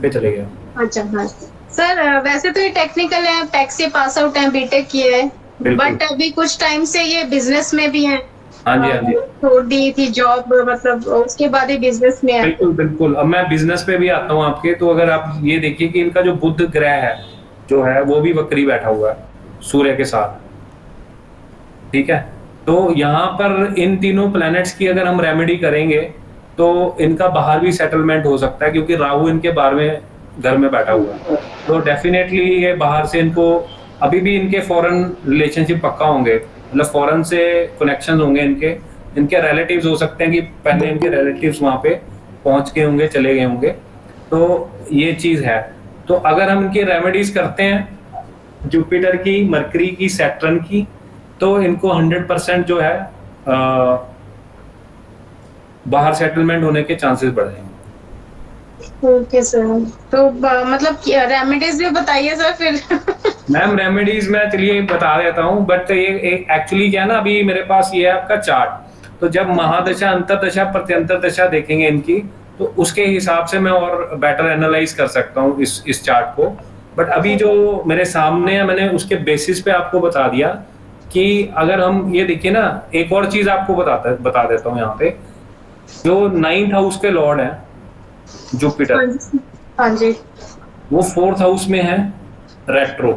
पे चले गए। अच्छा हाँ सर, वैसे तो ये टेक्निकल है, पैक से पास आउट है, बीटेक किए है, बिल्कुल। बट अभी कुछ टाइम से ये बिजनेस में भी है। हाँ जी। छोड़ दी थी जॉब, मतलब उसके बाद ये बिजनेस में है। बिल्कुल। अब मैं बिजनेस पे भी आता हूँ आपके। तो अगर आप ये देखिए कि इनका जो बुध ग्रह है जो है वो भी वक्री बैठा हुआ है सूर्य के साथ, ठीक है। तो यहाँ पर इन तीनों प्लैनेट्स की अगर हम रेमेडी करेंगे तो इनका बाहर भी सेटलमेंट हो सकता है, क्योंकि राहु इनके 12वें घर में बैठा हुआ है। तो डेफिनेटली ये बाहर से इनको अभी भी इनके फॉरेन रिलेशनशिप पक्का होंगे, मतलब फॉरेन से कनेक्शन होंगे इनके रिलेटिव्स हो सकते हैं कि पहले इनके रिलेटिव्स वहां पे पहुंच गए होंगे, चले गए होंगे। तो ये चीज है। तो अगर हम इनकी रेमेडीज करते हैं जुपिटर की, मरकरी की, सैटर्न की, तो इनको 100% जो है बाहर सेटलमेंट होने के चांसेस बढ़ जाएंगे। ओके सर, तो मतलब रेमेडीज भी बताइए सर फिर। मैम रेमेडीज मैं चलिए बता देता हूँ, बट ये एक्चुअली क्या है ना, अभी मेरे पास ये है आपका चार्ट। तो जब महादशा, अंतरदशा, प्रत्यंतर दशा देखेंगे इनकी, तो उसके हिसाब से मैं और बेटर एनालाइज कर सकता हूँ इस चार्ट को। बट अभी जो मेरे सामने है, मैंने उसके बेसिस पे आपको बता दिया कि अगर हम ये देखिए ना, एक और चीज आपको बता देता हूँ यहाँ पे। जो 9th हाउस के लॉर्ड है जुपिटर, हाँ जी, वो 4th हाउस में है रेट्रो,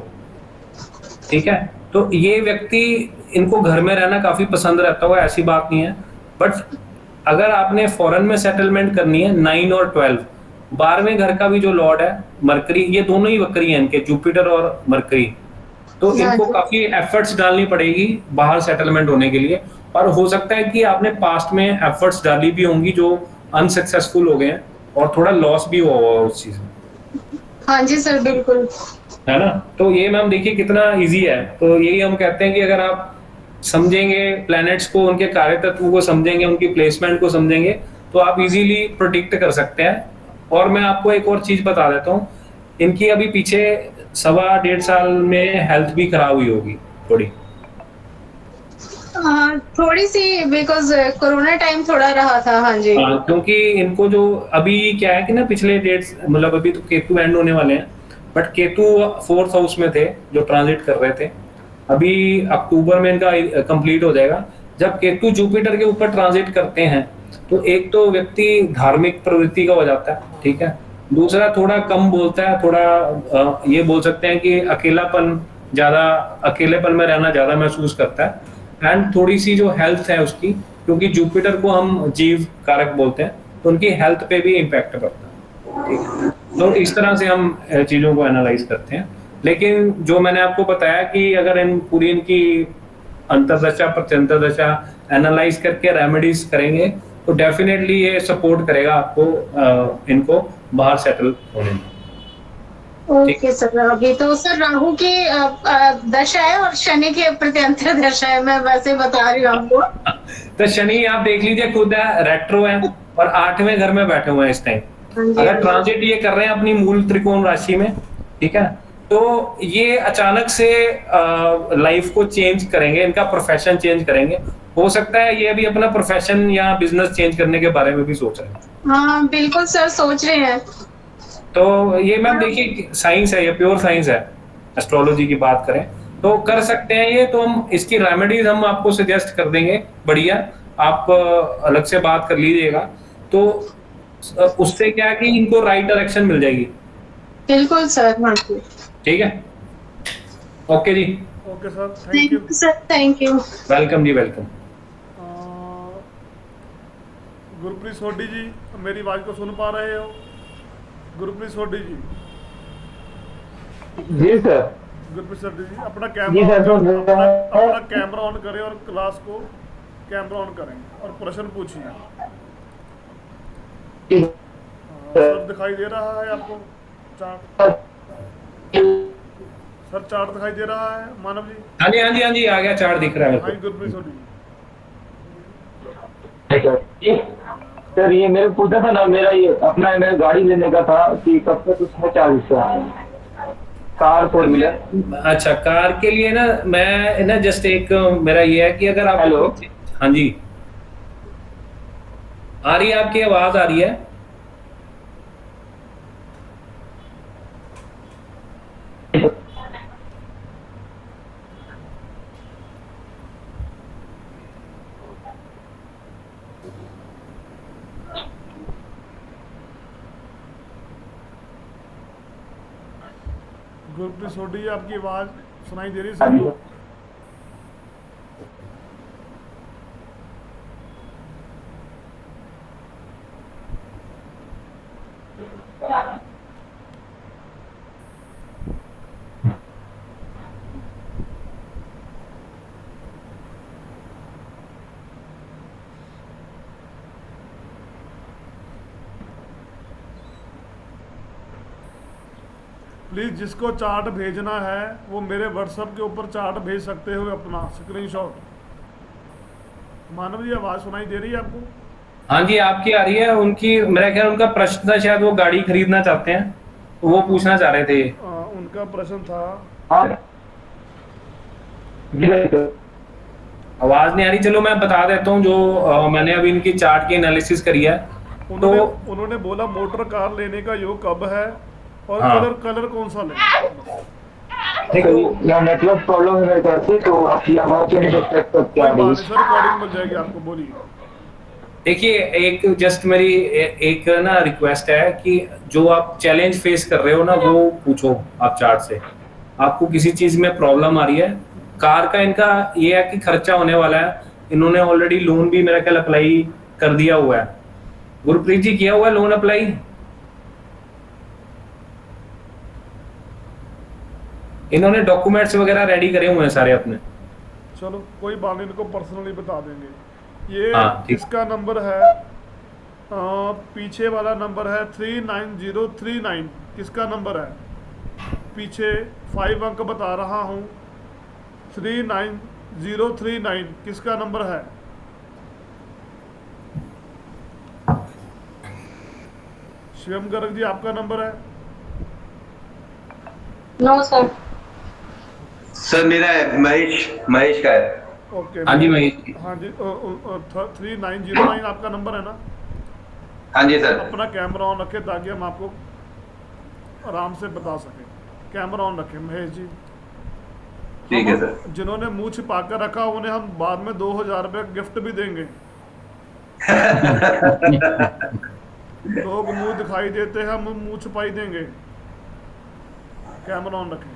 ठीक है। तो ये व्यक्ति, इनको घर में रहना काफी पसंद रहता होगा, ऐसी बात नहीं है। बट अगर आपने फॉरेन में सेटलमेंट करनी है, 9 और 12, 12वें घर का भी जो लॉर्ड है मरकरी, ये दोनों ही वक्री हैं इनके, जुपिटर और मरकरी। तो इनको काफी एफर्ट्स डालनी पड़ेगी बाहर सेटलमेंट होने के लिए। और हो सकता है कि आपने पास्ट में एफर्ट्स डाली भी होंगी जो अनसक्सेसफुल हो गए हैं, और थोड़ा लॉस भी हुआ होगा उस चीज में। हाँ जी सर, बिल्कुल है ना। तो ये मैम देखिए कितना इजी है। तो यही हम कहते हैं कि अगर आप समझेंगे प्लैनेट्स को, उनके कार्य तत्व को समझेंगे, उनकी प्लेसमेंट को समझेंगे, तो आप इजीली प्रोडिक्ट कर सकते हैं। और मैं आपको एक और चीज बता देता हूँ, इनकी अभी पीछे 1.25 साल में हेल्थ भी खराब हुई होगी थोड़ी सी, बिकॉज कोरोना टाइम थोड़ा रहा था। हाँ जी, क्योंकि इनको जो अभी क्या है कि ना, पिछले डेट्स, मतलब अभी तो केतु एंड होने वाले हैं, बट केतु 4th हाउस में थे जो ट्रांजिट कर रहे थे। अभी अक्टूबर में इनका कंप्लीट हो जाएगा। जब केतु जुपिटर के ऊपर ट्रांजिट करते हैं तो एक तो व्यक्ति धार्मिक प्रवृत्ति का हो जाता है, ठीक है। दूसरा, थोड़ा कम बोलता है, थोड़ा ये बोल सकते हैं कि अकेलेपन में रहना ज्यादा महसूस करता है। एंड थोड़ी सी जो हेल्थ है उसकी, क्योंकि जुपिटर को हम जीव कारक बोलते हैं, तो उनकी हेल्थ पे भी इम्पैक्ट पड़ता है, ठीक है। तो इस तरह से हम चीजों को एनालाइज करते हैं। लेकिन जो मैंने आपको बताया कि अगर पूरी इनकी अंतरदशा, प्रत्यंतर दशा एनालाइज करके रेमेडीज करेंगे तो डेफिनेटली ये सपोर्ट करेगा आपको इनको बाहर सेटल होने में। ओके सर, अभी तो सर राहु की दशा है और शनि की प्रत्यंतर दशा है, मैं वैसे बता रही हूँ आपको। तो शनि आप देख लीजिए खुद है, रेट्रो है और 8वें घर में बैठे हुए हैं इस टाइम। अगर ट्रांजिट ये कर रहे हैं अपनी मूल त्रिकोण राशि में, ठीक है, तो ये अचानक से लाइफ को चेंज करेंगे, इनका प्रोफेशन चेंज करेंगे। हो सकता है ये अभी अपना प्रोफेशन या बिजनेस चेंज करने के बारे में भी सोच रहे हैं। हाँ बिल्कुल सर, सोच रहे हैं। तो ये मैम देखिए साइंस है, ये प्योर साइंस है। एस्ट्रोलॉजी की बात करें तो कर सकते हैं ये, तो हम इसकी रेमेडीज हम आपको सजेस्ट कर देंगे, बढ़िया। आप अलग से बात कर लीजिएगा, तो उससे क्या है कि इनको राइट डायरेक्शन मिल जाएगी। बिल्कुल सर, हाँ जी, ठीक है, ओके जी, okay sir, thank thank you. You sir, thank you. Welcome जी, वेलकम। गुरप्रीत सोडी जी, मेरी आवाज को सुन पा रहे हो? गुरप्रीत सोडी जी, जी सर। गुरप्रीत सोडी जी, अपना जी कैमरा सर, सुन रहे हैं। अपना कैमरा ऑन करें और क्लास को कैमरा ऑन करें और प्रश्न पूछिए। सर दिखाई दे रहा है आपको चार्ट? सर चार्ट दिखाई दे रहा है मानव जी? हाँ जी, हाँ जी, हाँ जी, आ गया, चार्ट दिख रहा है हाँ मेरे जी, गुरप्रीत सोडी जी। सर ये मेरे पूछा था ना, मेरा ये अपना मेरा गाड़ी लेने का था कि कब तक उसमें चार्ज कार 4 व्हीलर। को। अच्छा, कार के लिए ना मैं ना जस्ट एक मेरा ये है कि अगर आप, हेलो, हाँ जी, आ रही है आपकी आवाज, आ रही है? गुरप्रीत सोडी जी, आपकी आवाज सुनाई दे रही है सबको? प्लीज़ जिसको चार्ट भेजना है वो मेरे व्हाट्सएप के ऊपर चार्ट भेज सकते हो अपना स्क्रीनशॉट। मानव जी, आवाज़ सुनाई दे रही है आपको? हाँ जी, आपकी आ रही है। उनकी, मेरा ख्याल उनका प्रश्न था, शायद वो गाड़ी खरीदना चाहते हैं, तो वो पूछना चाह रहे थे। उनका प्रश्न था। आवाज नहीं आ रही, चलो मैं बता देता हूँ जो मैंने अभी इनकी चार्ट की एनालिसिस करी है। उन्होंने बोला मोटर कार लेने का योग कब है और हाँ। कलर कौन सा लें? नेटवर्क प्रॉब्लम है मेरे ख्याल से, तो आपकी आवाज नहीं देख सकते क्या है। सर रिकॉर्डिंग मिल जाएगी आपको, बोलिए। देखिए, एक जस्ट मेरी एक ना रिक्वेस्ट है कि जो आप चैलेंज फेस कर रहे हो ना, वो पूछो आप चार्ट से। आपको किसी चीज में प्रॉब्लम आ रही है? कार का इनका ये है कि खर्चा होने वाला है, इन्होंने ऑलरेडी लोन भी मेरा ख्याल अप्लाई कर दिया हुआ है। गुरप्रीत जी, किया हुआ है लोन अप्लाई? इन्होंने डॉक्यूमेंट्स वगैरह रेडी करे हुए हैं सारे अपने। चलो कोई बात नहीं, इनको पर्सनली बता देंगे। ये हाँ, ठीक। इसका नंबर है, पीछे वाला नंबर है 39039। किसका नंबर है? पीछे 5 अंक बता रहा हूँ, 39039। किसका नंबर है? शिवम गर्ग जी, आपका नंबर है? No sir. सर मेरा है, महेश का है। ओके, हाँ जी महेश जी। हाँ जी, 3909 आपका नंबर है ना? हाँ जी सर। अपना कैमरा ऑन रखें ताकि हम आपको आराम से बता सकें। कैमरा ऑन रखें महेश जी। ठीक है सर। जिन्होंने मुंह छिपा कर रखा उन्हें हम बाद में 2000 रुपये गिफ्ट भी देंगे। लोग मुंह दिखाई देते हैं, हम मुंह छुपाई देंगे। कैमरा ऑन रखें।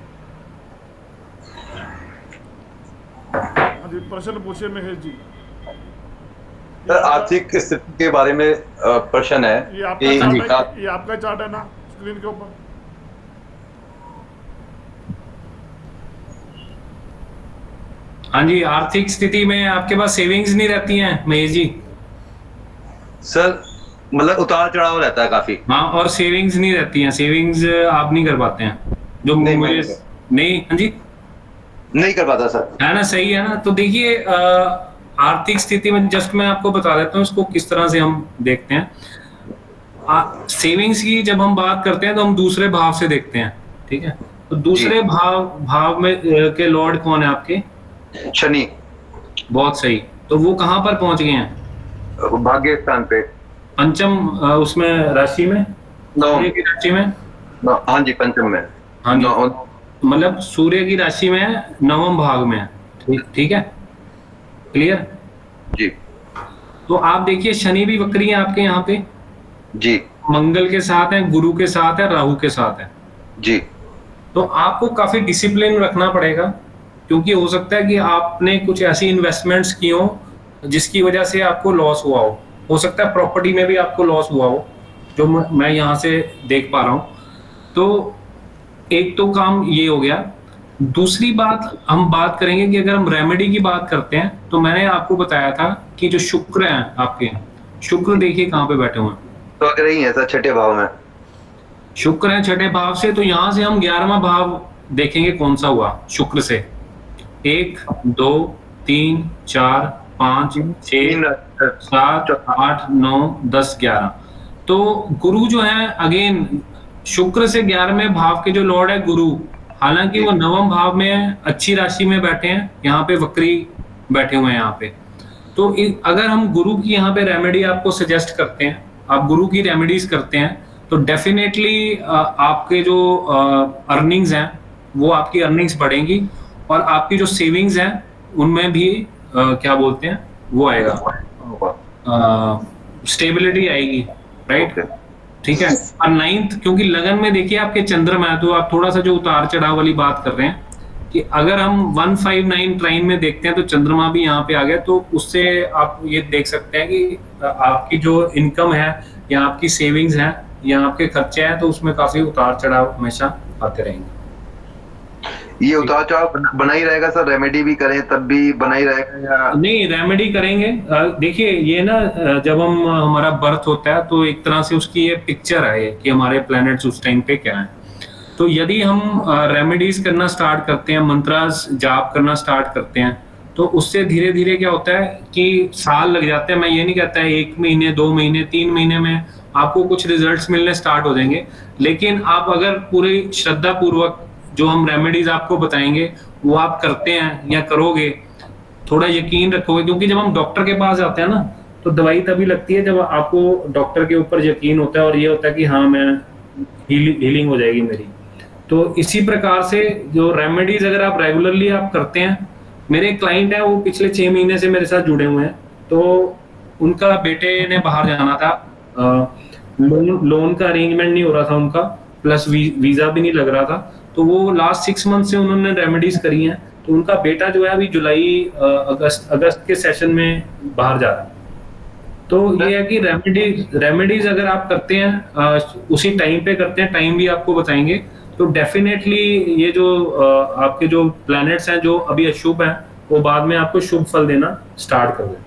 हाँ जी, प्रश्न पूछिए महेश जी। सर आर्थिक स्थिति के बारे में प्रश्न है। ये आपका चार्ट है ना स्क्रीन के ऊपर? हाँ जी, आर्थिक स्थिति में आपके पास सेविंग्स नहीं रहती हैं महेश जी? सर मतलब उतार चढ़ाव रहता है काफी। हाँ, और सेविंग्स नहीं रहती हैं, सेविंग्स आप नहीं कर पाते हैं जो नहीं, मुझे नहीं। हाँ जी, नहीं कर पाता सर। है ना, सही है ना। तो देखिए आर्थिक स्थिति में जस्ट मैं आपको बता देता हूँ इसको किस तरह से हम देखते हैं। सेविंग्स की जब हम बात करते हैं तो हम दूसरे भाव से देखते हैं, ठीक है। तो दूसरे भाव में के लॉर्ड कौन है आपके? शनि। बहुत सही। तो वो कहाँ पर पहुंच गए हैं? भाग्य स्थान पे। पंचम उसमें राशि में, सूर्य की राशि में। हाँ जी, पंचम में। हाँ जी, मतलब सूर्य की राशि में है, नवम भाग में है। ठीक है, क्लियर जी। तो आप देखिए शनि भी वक्री है आपके यहाँ पे जी। मंगल के साथ है, गुरु के साथ है, राहु के साथ है जी। तो आपको काफी डिसिप्लिन रखना पड़ेगा, क्योंकि हो सकता है कि आपने कुछ ऐसी इन्वेस्टमेंट्स की हो जिसकी वजह से आपको लॉस हुआ हो सकता है प्रॉपर्टी में भी आपको लॉस हुआ हो, जो मैं यहाँ से देख पा रहा हूँ। तो एक तो काम ये हो गया। दूसरी बात हम बात करेंगे कि अगर हम रेमेडी की बात करते हैं तो मैंने आपको बताया था कि जो शुक्र हैं आपके, शुक्र देखिए कहाँ पे बैठे हुए हैं, तो अगर ही है सर छठे भाव में शुक्र है छठे भाव से। तो यहां से हम 11वां भाव देखेंगे कौन सा हुआ शुक्र से। 1 2 3 4 5 6 7 8 9 10 11। तो गुरु जो है अगेन शुक्र से 11वें भाव के जो लॉर्ड है गुरु, हालांकि वो नवम भाव में अच्छी राशि में बैठे हैं, यहाँ पे वक्री बैठे हुए हैं यहाँ पे। तो अगर हम गुरु की यहाँ पे रेमेडी आपको सजेस्ट करते हैं, आप गुरु की रेमेडीज करते हैं, तो डेफिनेटली आपके जो अर्निंग्स हैं वो आपकी अर्निंग्स बढ़ेंगी और आपकी जो सेविंग्स हैं उनमें भी क्या बोलते हैं वो आएगा, स्टेबिलिटी आएगी, राइट। ठीक है। और 9th, क्योंकि लगन में देखिए आपके चंद्रमा है, तो आप थोड़ा सा जो उतार चढ़ाव वाली बात कर रहे हैं कि अगर हम 159 ट्राइन में देखते हैं तो चंद्रमा भी यहाँ पे आ गया, तो उससे आप ये देख सकते हैं कि आपकी जो इनकम है या आपकी सेविंग्स हैं या आपके खर्चे हैं, तो उसमें काफी उतार चढ़ाव हमेशा आते रहेंगे। ये उतार चढ़ाव बना ही रहेगा सर, रेमेडी भी करें तब भी बना ही रहेगा या नहीं? रेमेडी करेंगे, देखिए ये ना जब हम हमारा बर्थ होता है तो एक तरह से उसकी ये पिक्चर है कि हमारे प्लैनेट्स उस टाइम पे क्या है। तो यदि हम रेमेडीज करना स्टार्ट करते हैं, मंत्रास जाप करना स्टार्ट करते हैं, तो उससे धीरे धीरे क्या होता है कि साल लग जाते हैं। मैं ये नहीं कहता है 1 महीने 2 महीने 3 महीने में आपको कुछ रिजल्ट्स मिलने स्टार्ट हो जाएंगे, लेकिन आप अगर पूरी श्रद्धा पूर्वक जो हम रेमेडीज आपको बताएंगे वो आप करते हैं या करोगे, थोड़ा यकीन रखोगे, क्योंकि जब हम डॉक्टर के पास जाते हैं ना तो दवाई तभी लगती है जब आपको डॉक्टर के ऊपर यकीन होता है और ये होता है कि हाँ मैं हीलिंग हो जाएगी मेरी। तो इसी प्रकार से जो रेमेडीज अगर आप रेगुलरली आप करते हैं, मेरे क्लाइंट है वो पिछले 6 महीने से मेरे साथ जुड़े हुए हैं, तो उनका बेटे ने बाहर जाना था, लोन का अरेंजमेंट नहीं हो रहा था उनका, प्लस वीजा भी नहीं लग रहा था, तो वो लास्ट 6 मंथ से उन्होंने रेमेडीज करी हैं, तो उनका बेटा जो है अभी जुलाई अगस्त के सेशन में बाहर जा रहा है। तो ये है कि रेमेडीज अगर आप करते हैं उसी टाइम पे करते हैं, टाइम भी आपको बताएंगे, तो डेफिनेटली ये जो आपके जो प्लैनेट्स हैं जो अभी अशुभ हैं वो बाद में आपको शुभ फल देना स्टार्ट कर देते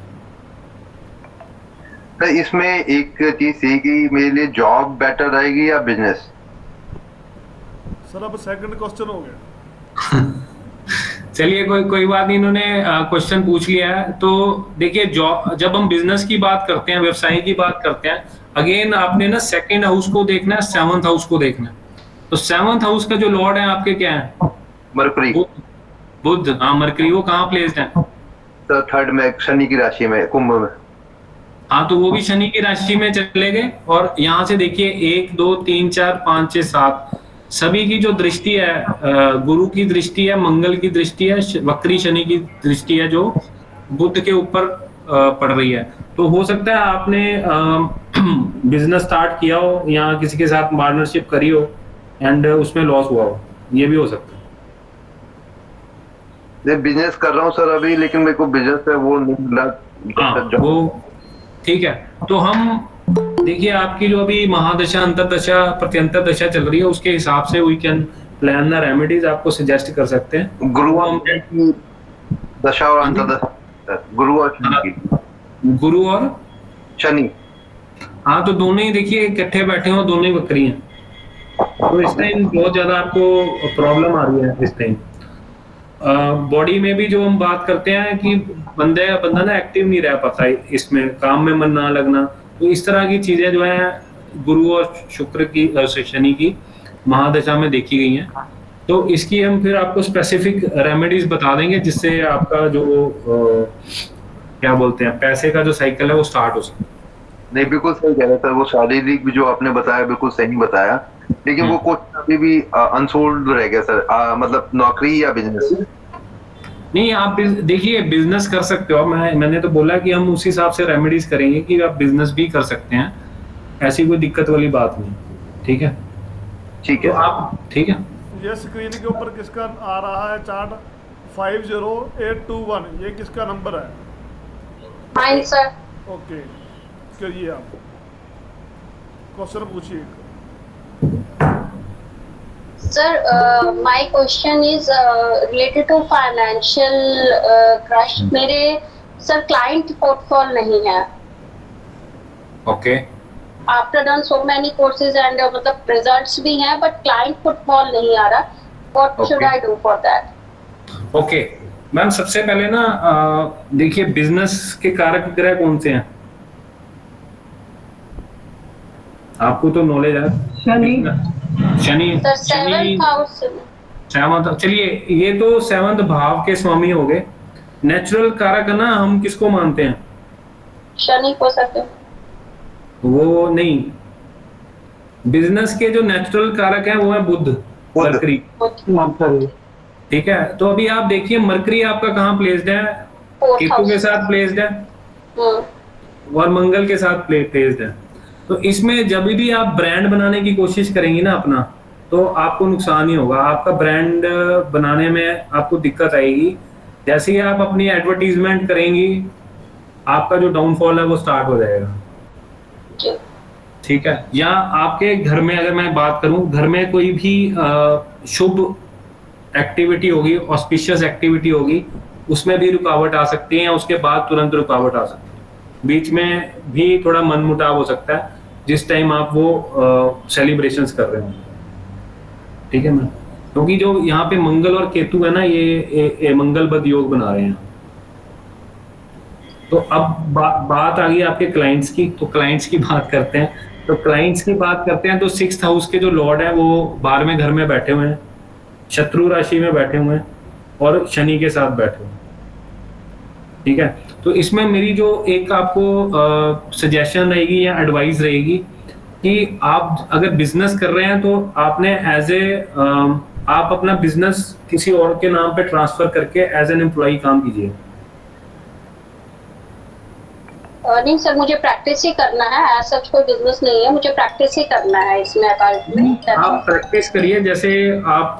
हैं। इसमें एक चीज है कि मेरे लिए जॉब बेटर रहेगी या बिजनेस? सर अब सेकंड क्वेश्चन हो गया। चलिए कोई बात नहीं, इन्होंने क्वेश्चन पूछ लिया है। तो देखिए जब हम बिजनेस की बात करते हैं, व्यवसाय की बात करते हैं, अगेन आपने ना 2nd हाउस को देखना है, 7th हाउस को देखना है। तो 7th हाउस का जो लॉर्ड है आपके क्या है? मरकरी। बुध। हाँ, मरकरी। वो कहाँ प्लेस्ड है? तो 3rd में शनि की राशि में, कुंभ में। हाँ, तो वो भी शनि की राशि में चले गए। और यहाँ से देखिए 1 2 3 4 5 6 7 सभी की जो दृष्टि है, गुरु की दृष्टि है, मंगल की दृष्टि है, वक्री शनि की दृष्टि है जो बुध के ऊपर पड़ रही है। तो हो सकता है आपने बिजनेस स्टार्ट किया हो या किसी के साथ पार्टनरशिप करी हो एंड उसमें लॉस हुआ हो, ये भी हो सकता है। बिजनेस कर रहा हूँ सर अभी, लेकिन मेरे को बिजनेस है वो नहीं मिला। हाँ, वो ठीक है। तो हम देखिए आपकी जो अभी महादशा, अंतरदशा, प्रत्यंतर दशा चल रही है, उसके हिसाब से we can plan the remedies आपको सजेस्ट कर सकते हैं। गुरु दशा और अंतर्दशा, गुरु और शनि की। गुरु और शनि। हाँ, तो दोनों ही देखिए इकट्ठे बैठे हो, दोनों ही वक्री हैं, तो इस टाइम बहुत ज्यादा आपको प्रॉब्लम आ रही है इस टाइम। बॉडी में भी जो हम बात करते हैं कि बंदा ना एक्टिव नहीं रह पाता है, इसमें काम में मन ना लगना, तो इस तरह की चीजें जो है गुरु और शुक्र की शनि की महादशा में देखी गई हैं। तो इसकी हम फिर आपको स्पेसिफिक रेमेडीज बता देंगे जिससे आपका जो क्या बोलते हैं पैसे का जो साइकिल है वो स्टार्ट हो सके। नहीं, बिल्कुल सही कह रहे सर, वो शारीरिक भी जो आपने बताया बिल्कुल सही बताया, लेकिन वो कुछ अभी भी अनसोल्ड रह गया सर, मतलब नौकरी या बिजनेस। नहीं, आप देखिए बिजनेस कर सकते हो, मैंने तो बोला कि हम उस हिसाब से रेमेडीज करेंगे कि आप बिजनेस भी कर सकते हैं, ऐसी कोई दिक्कत वाली बात नहीं। ठीक है, ठीक तो है आप ठीक है। ये स्क्रीन के ऊपर किसका आ रहा है चार्ट 50821, ये किसका नंबर है? Fine sir. ओके, करिए आप क्वेश्चन पूछिए। Sir my question is related to financial crush. मेरे सर क्लाइंट पोर्टफोल नहीं है। Okay, after done so many courses and मतलब रिजल्ट्स भी हैं बट क्लाइंट फुटफॉल नहीं आ रहा। What should I do for that? Okay ma'am, सबसे पहले ना देखिए बिजनेस के कारक ग्रह कौन से हैं, आपको तो नॉलेज है। Shani. Shani, sir seventh house. Seventh, चलिए ये तो सेवंथ भाव के स्वामी हो गए। नेचुरल कारक ना हम किसको मानते हैं? शनि को सर। वो नहीं, बिजनेस के जो नेचुरल कारक हैं वो है बुध, मरकरी। ठीक है, तो अभी आप देखिए मरकरी आपका कहाँ प्लेस्ड है? केतु के साथ प्लेस्ड है और मंगल के साथ प्लेस्ड है। तो इसमें जब भी आप ब्रांड बनाने की कोशिश करेंगी ना अपना, तो आपको नुकसान ही होगा, आपका ब्रांड बनाने में आपको दिक्कत आएगी। जैसे ही आप अपनी एडवर्टीजमेंट करेंगी आपका जो डाउनफॉल है वो स्टार्ट हो जाएगा। ठीक है, या आपके घर में अगर मैं बात करूं, घर में कोई भी शुभ एक्टिविटी होगी, ऑस्पिशियस एक्टिविटी होगी, उसमें भी रुकावट आ सकती है या उसके बाद तुरंत रुकावट आ सकती है। बीच में भी थोड़ा मनमुटाव हो सकता है जिस टाइम आप वो सेलिब्रेशंस कर रहे हो। ठीक है मैम, क्योंकि जो यहाँ पे मंगल और केतु है ना, ये मंगल बद योग बना रहे हैं। तो अब बात आ गई आपके क्लाइंट्स की, तो क्लाइंट्स की बात करते हैं। तो क्लाइंट्स की बात करते हैं तो 6th हाउस के जो लॉर्ड है वो 12वें घर में बैठे हुए हैं, शत्रु राशि में बैठे हुए हैं और शनि के साथ बैठे हुए हैं। ठीक है, तो इसमें मेरी जो एक आपको सजेशन रहेगी या एडवाइस रहेगी कि आप अगर बिजनेस कर रहे हैं तो आपने आप अपना बिजनेस किसी और के नाम पे ट्रांसफर करके एज एन एम्प्लॉय काम कीजिए। नहीं सर, मुझे प्रैक्टिस ही करना है, एज सच कोई बिजनेस नहीं है, मुझे प्रैक्टिस ही करना है इसमें अकाउंट में। आप प्रैक्टिस करिए, जैसे आप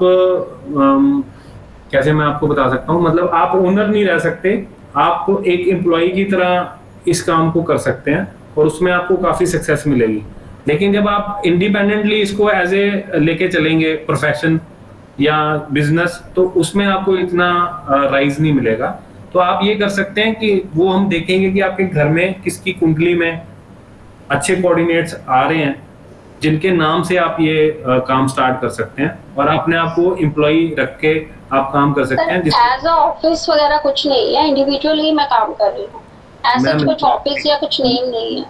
कैसे मैं आपको बता सकता हूँ, मतलब आप ओनर नहीं रह सकते, आप एक एम्प्लॉय की तरह इस काम को कर सकते हैं और उसमें आपको काफी सक्सेस मिलेगी। लेकिन जब आप इंडिपेंडेंटली इसको एज ए लेके चलेंगे प्रोफेशन या बिजनेस, तो उसमें आपको इतना राइज नहीं मिलेगा। तो आप ये कर सकते हैं कि वो हम देखेंगे कि आपके घर में किसकी कुंडली में अच्छे कोऑर्डिनेट्स आ रहे हैं जिनके नाम से आप ये काम स्टार्ट कर सकते हैं और अपने आप को एम्प्लॉय रख के आप काम कर सकते हैं। एज अ ऑफिस वगैरह कुछ नहीं है, इंडिविजुअली मैं काम कर रही हूँ, एज सच कुछ ऑफिस या कुछ नेम नहीं है।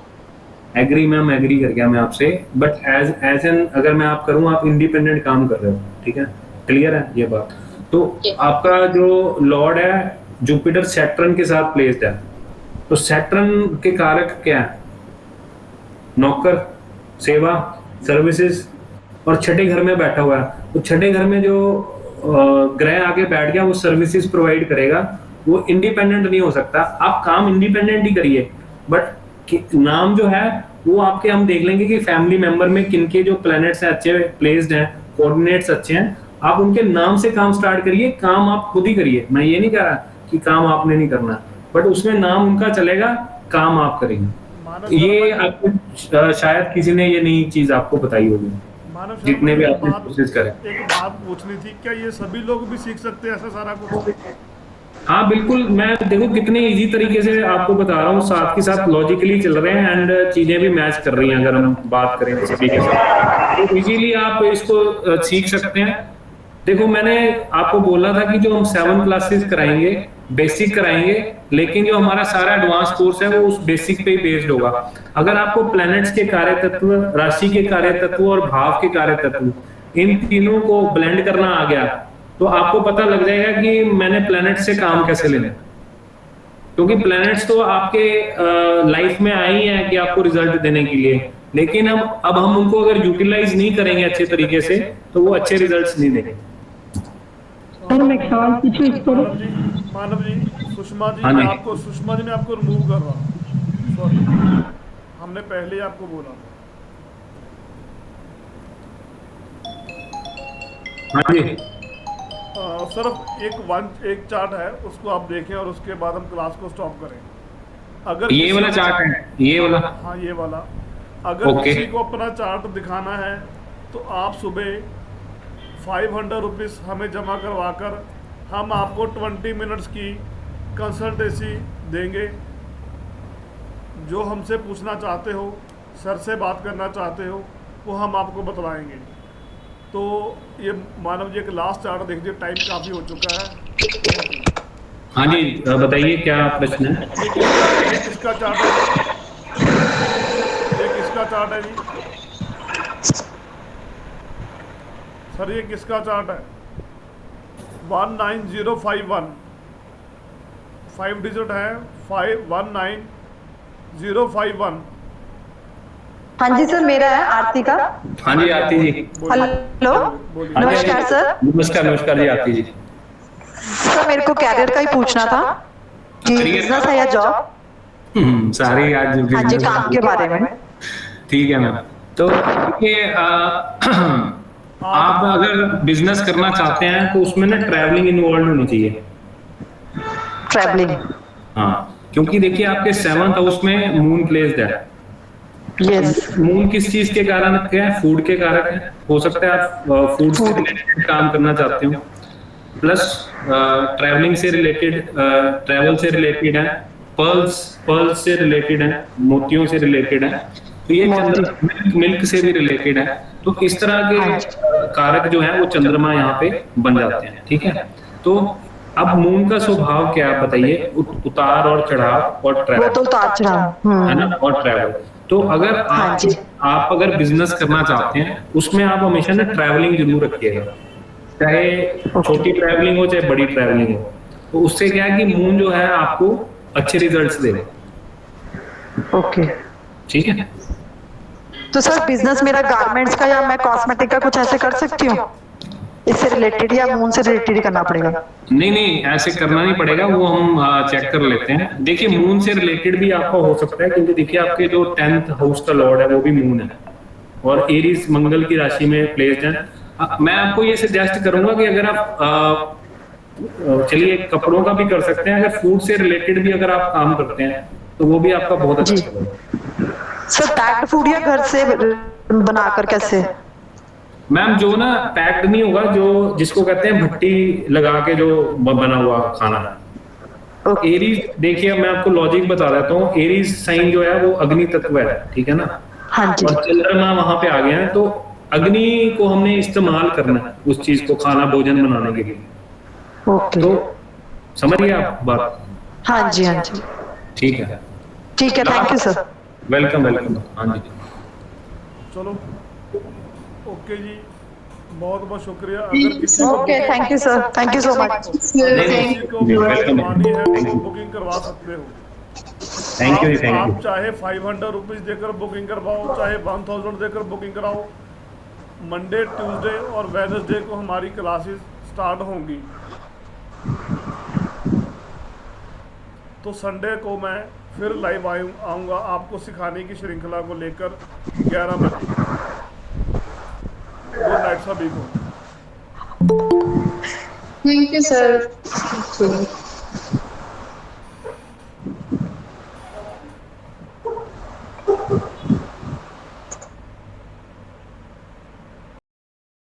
एग्री मैम, एग्री कर गया मैं आपसे, बट एज एन अगर मैं आप करूँ, आप इंडिपेंडेंट काम कर रहे हो। ठीक है, क्लियर है ये बात? तो आपका जो लॉर्ड है जुपिटर सैटर्न के साथ प्लेस्ड है, तो सैटर्न के कारक क्या है? नौकर, सेवा, सर्विसेज, और छठे घर में बैठा हुआ है। तो छठे घर में जो ग्रह आके बैठ गया वो सर्विसेज प्रोवाइड करेगा, वो इंडिपेंडेंट नहीं हो सकता। आप काम इंडिपेंडेंट ही करिए, बट नाम जो है वो आपके हम देख लेंगे कि फैमिली मेंबर में किनके जो प्लैनेट्स हैं अच्छे प्लेस्ड हैं, कोऑर्डिनेट्स अच्छे हैं, आप उनके नाम से काम स्टार्ट करिए। काम आप खुद ही करिए, मैं ये नहीं कह रहा कि काम आपने नहीं करना, बट उसमें नाम उनका चलेगा, काम आप करेंगे। ये आपको शायद किसी ने ये नई चीज आपको बताई होगी, जितने भी आपने कोशिश करें। एक बात पूछनी थी, क्या ये सभी लोग भी सीख सकते हैं ऐसा सारा कुछ? हाँ बिल्कुल, मैं देखो कितने इजी तरीके से आपको बता रहा हूँ, साथ के साथ लॉजिकली चल रहे हैं एंड चीजें भी मैच कर रही हैं। अगर हम बात करें सभी के साथ तो इजीली आप इसको सीख सकते हैं। देखो मैंने आपको बोला था कि जो हम 7 क्लासेस कराएंगे, बेसिक कराएंगे, लेकिन जो हमारा सारा एडवांस कोर्स है वो उस बेसिक पे ही बेस्ड होगा। अगर आपको प्लैनेट्स के कार्य तत्व, राशि के कार्य तत्व और भाव के कार्य तत्व, इन तीनों को ब्लेंड करना आ गया तो आपको पता लग जाएगा कि मैंने प्लैनेट से काम कैसे लेना है। क्योंकि प्लैनेट्स तो आपके लाइफ में आए ही हैं कि आपको रिजल्ट देने के लिए, लेकिन अब हम उनको अगर यूटिलाइज नहीं करेंगे अच्छे तरीके से तो वो अच्छे रिजल्ट्स नहीं देंगे। सर मैं एक सवाल पूछूं इस पर? मानव जी, सुषमा जी, हाँ जी। सुषमा जी मैं आपको रिमूव कर रहा हूँ, सॉरी, हमने पहले ही आपको बोला था। हाँ जी, सिर्फ एक चार्ट है, उसको आप देखें और उसके बाद हम क्लास को स्टॉप करें। अगर ये वाला चार्ट है, ये वाला, हाँ ये वाला, अगर ओके। किसी को अपना चार्ट दिखाना है तो आप सुबह 500 रुपीज़ हमें जमा करवा कर हम आपको 20 मिनट्स की कंसल्टेंसी देंगे। जो हमसे पूछना चाहते हो, सर से बात करना चाहते हो, वो हम आपको बतलाएंगे। तो ये मानव जी एक लास्ट चार्ट देख लीजिए, टाइम काफ़ी हो चुका है। हाँ जी बताइए क्या प्रश्न है। ये किसका चार्ट है? ये किसका चार्ट है जी? सर ये किसका चार्ट है? 19051, 5 डिजिट है, 19051। हाँ जी सर, मेरा है आरती का। हाँ जी आरती जी, हेलो, बोलिए। नमस्कार सर। नमस्कार नमस्कार जी आरती जी। सर मेरे को कैरियर का ही पूछना था कि बिजनेस है या जॉब। सारी आज हाँ जी, काम के बारे में। ठीक है मैम। तो देखिए आप अगर बिजनेस करना चाहते हैं तो उसमें ना ट्रैवलिंग इन्वॉल्व होनी चाहिए। ट्रैवलिंग, हाँ, क्योंकि देखिए आपके 7th हाउस में मून प्लेस्ड है। यस। मून किस चीज के कारण क्या है? फूड के कारण है। हो सकता है आप फूड से रिलेटेड काम करना चाहते हो, प्लस ट्रैवलिंग से रिलेटेड, ट्रैवल से रिलेटेड है, पर्ल्स से रिलेटेड है, मोतियों से रिलेटेड है, तो ये मिल्क से भी रिलेटेड है। तो इस तरह के कारक जो है वो चंद्रमा यहाँ पे बन जाते हैं। ठीक है, तो अब मून का स्वभाव क्या है बताइए? उतार और चढ़ाव और वो ट्रैवल, तो उतार चढ़ाव है ना, और ट्रैवल। तो अगर आप अगर बिजनेस करना चाहते हैं उसमें आप हमेशा ना ट्रैवलिंग जरूर रखिएगा, चाहे छोटी ट्रैवलिंग हो चाहे बड़ी ट्रैवलिंग हो। तो उससे क्या है कि मून जो है आपको अच्छे रिजल्ट्स दे। ओके, ठीक है। तो सर बिजनेस मेरा गारमेंट्स का या मैं कॉस्मेटिक का कुछ ऐसे कर सकती हूँ इससे रिलेटेड, या मून से रिलेटेड ही करना पड़ेगा? नहीं नहीं, ऐसे करना नहीं पड़ेगा, वो हम चेक कर लेते हैं। देखिए मून से रिलेटेड भी आपका हो सकता है, क्योंकि देखिए आपके जो 10th हाउस का लॉर्ड है वो भी मून है और एरीज मंगल की राशि में प्लेस्ड है। मैं आपको ये सजेस्ट करूंगा कि अगर आप चलिए कपड़ों का भी कर सकते हैं, अगर फूड से रिलेटेड भी अगर आप काम करते हैं तो वो भी आपका बहुत अच्छा होगा। सर पैक्ड फूड या घर से बनाकर कैसे? मैम जो ना पैक्ड नहीं होगा, जो जिसको कहते हैं भट्टी लगा के जो बना हुआ खाना है। एरीज, देखिए मैं आपको लॉजिक बता देता हूँ। एरीज साइन जो है वो अग्नि तत्व है, ठीक है ना। हाँ जी। और चंद्रमा वहां पे आ गया है, तो अग्नि को हमने इस्तेमाल करना है उस चीज को, खाना भोजन बनाने के लिए। ओके, तो समझिए आप बात। हाँ जी हाँ जी, ठीक है, ठीक है, thank you sir. Welcome welcome. हाँ जी चलो ओके जी, बहुत बहुत शुक्रिया। अगर किसी okay, thank you sir, thank you so much. को करवानी है तो बुकिंग करवा सकते हो। Thank you thank you. आप चाहे 500 रुपीज़ देकर बुकिंग करवाओ, चाहे 1000 देकर बुकिंग कराओ। मंडे, ट्यूसडे और वेडनेसडे को हमारी क्लासेस स्टार्ट होंगी। तो संडे को मैं फिर लाइव आऊँगा आपको सिखाने की श्रृंखला को लेकर 11 बजे। गुड नाइट सभी को। Thank you sir.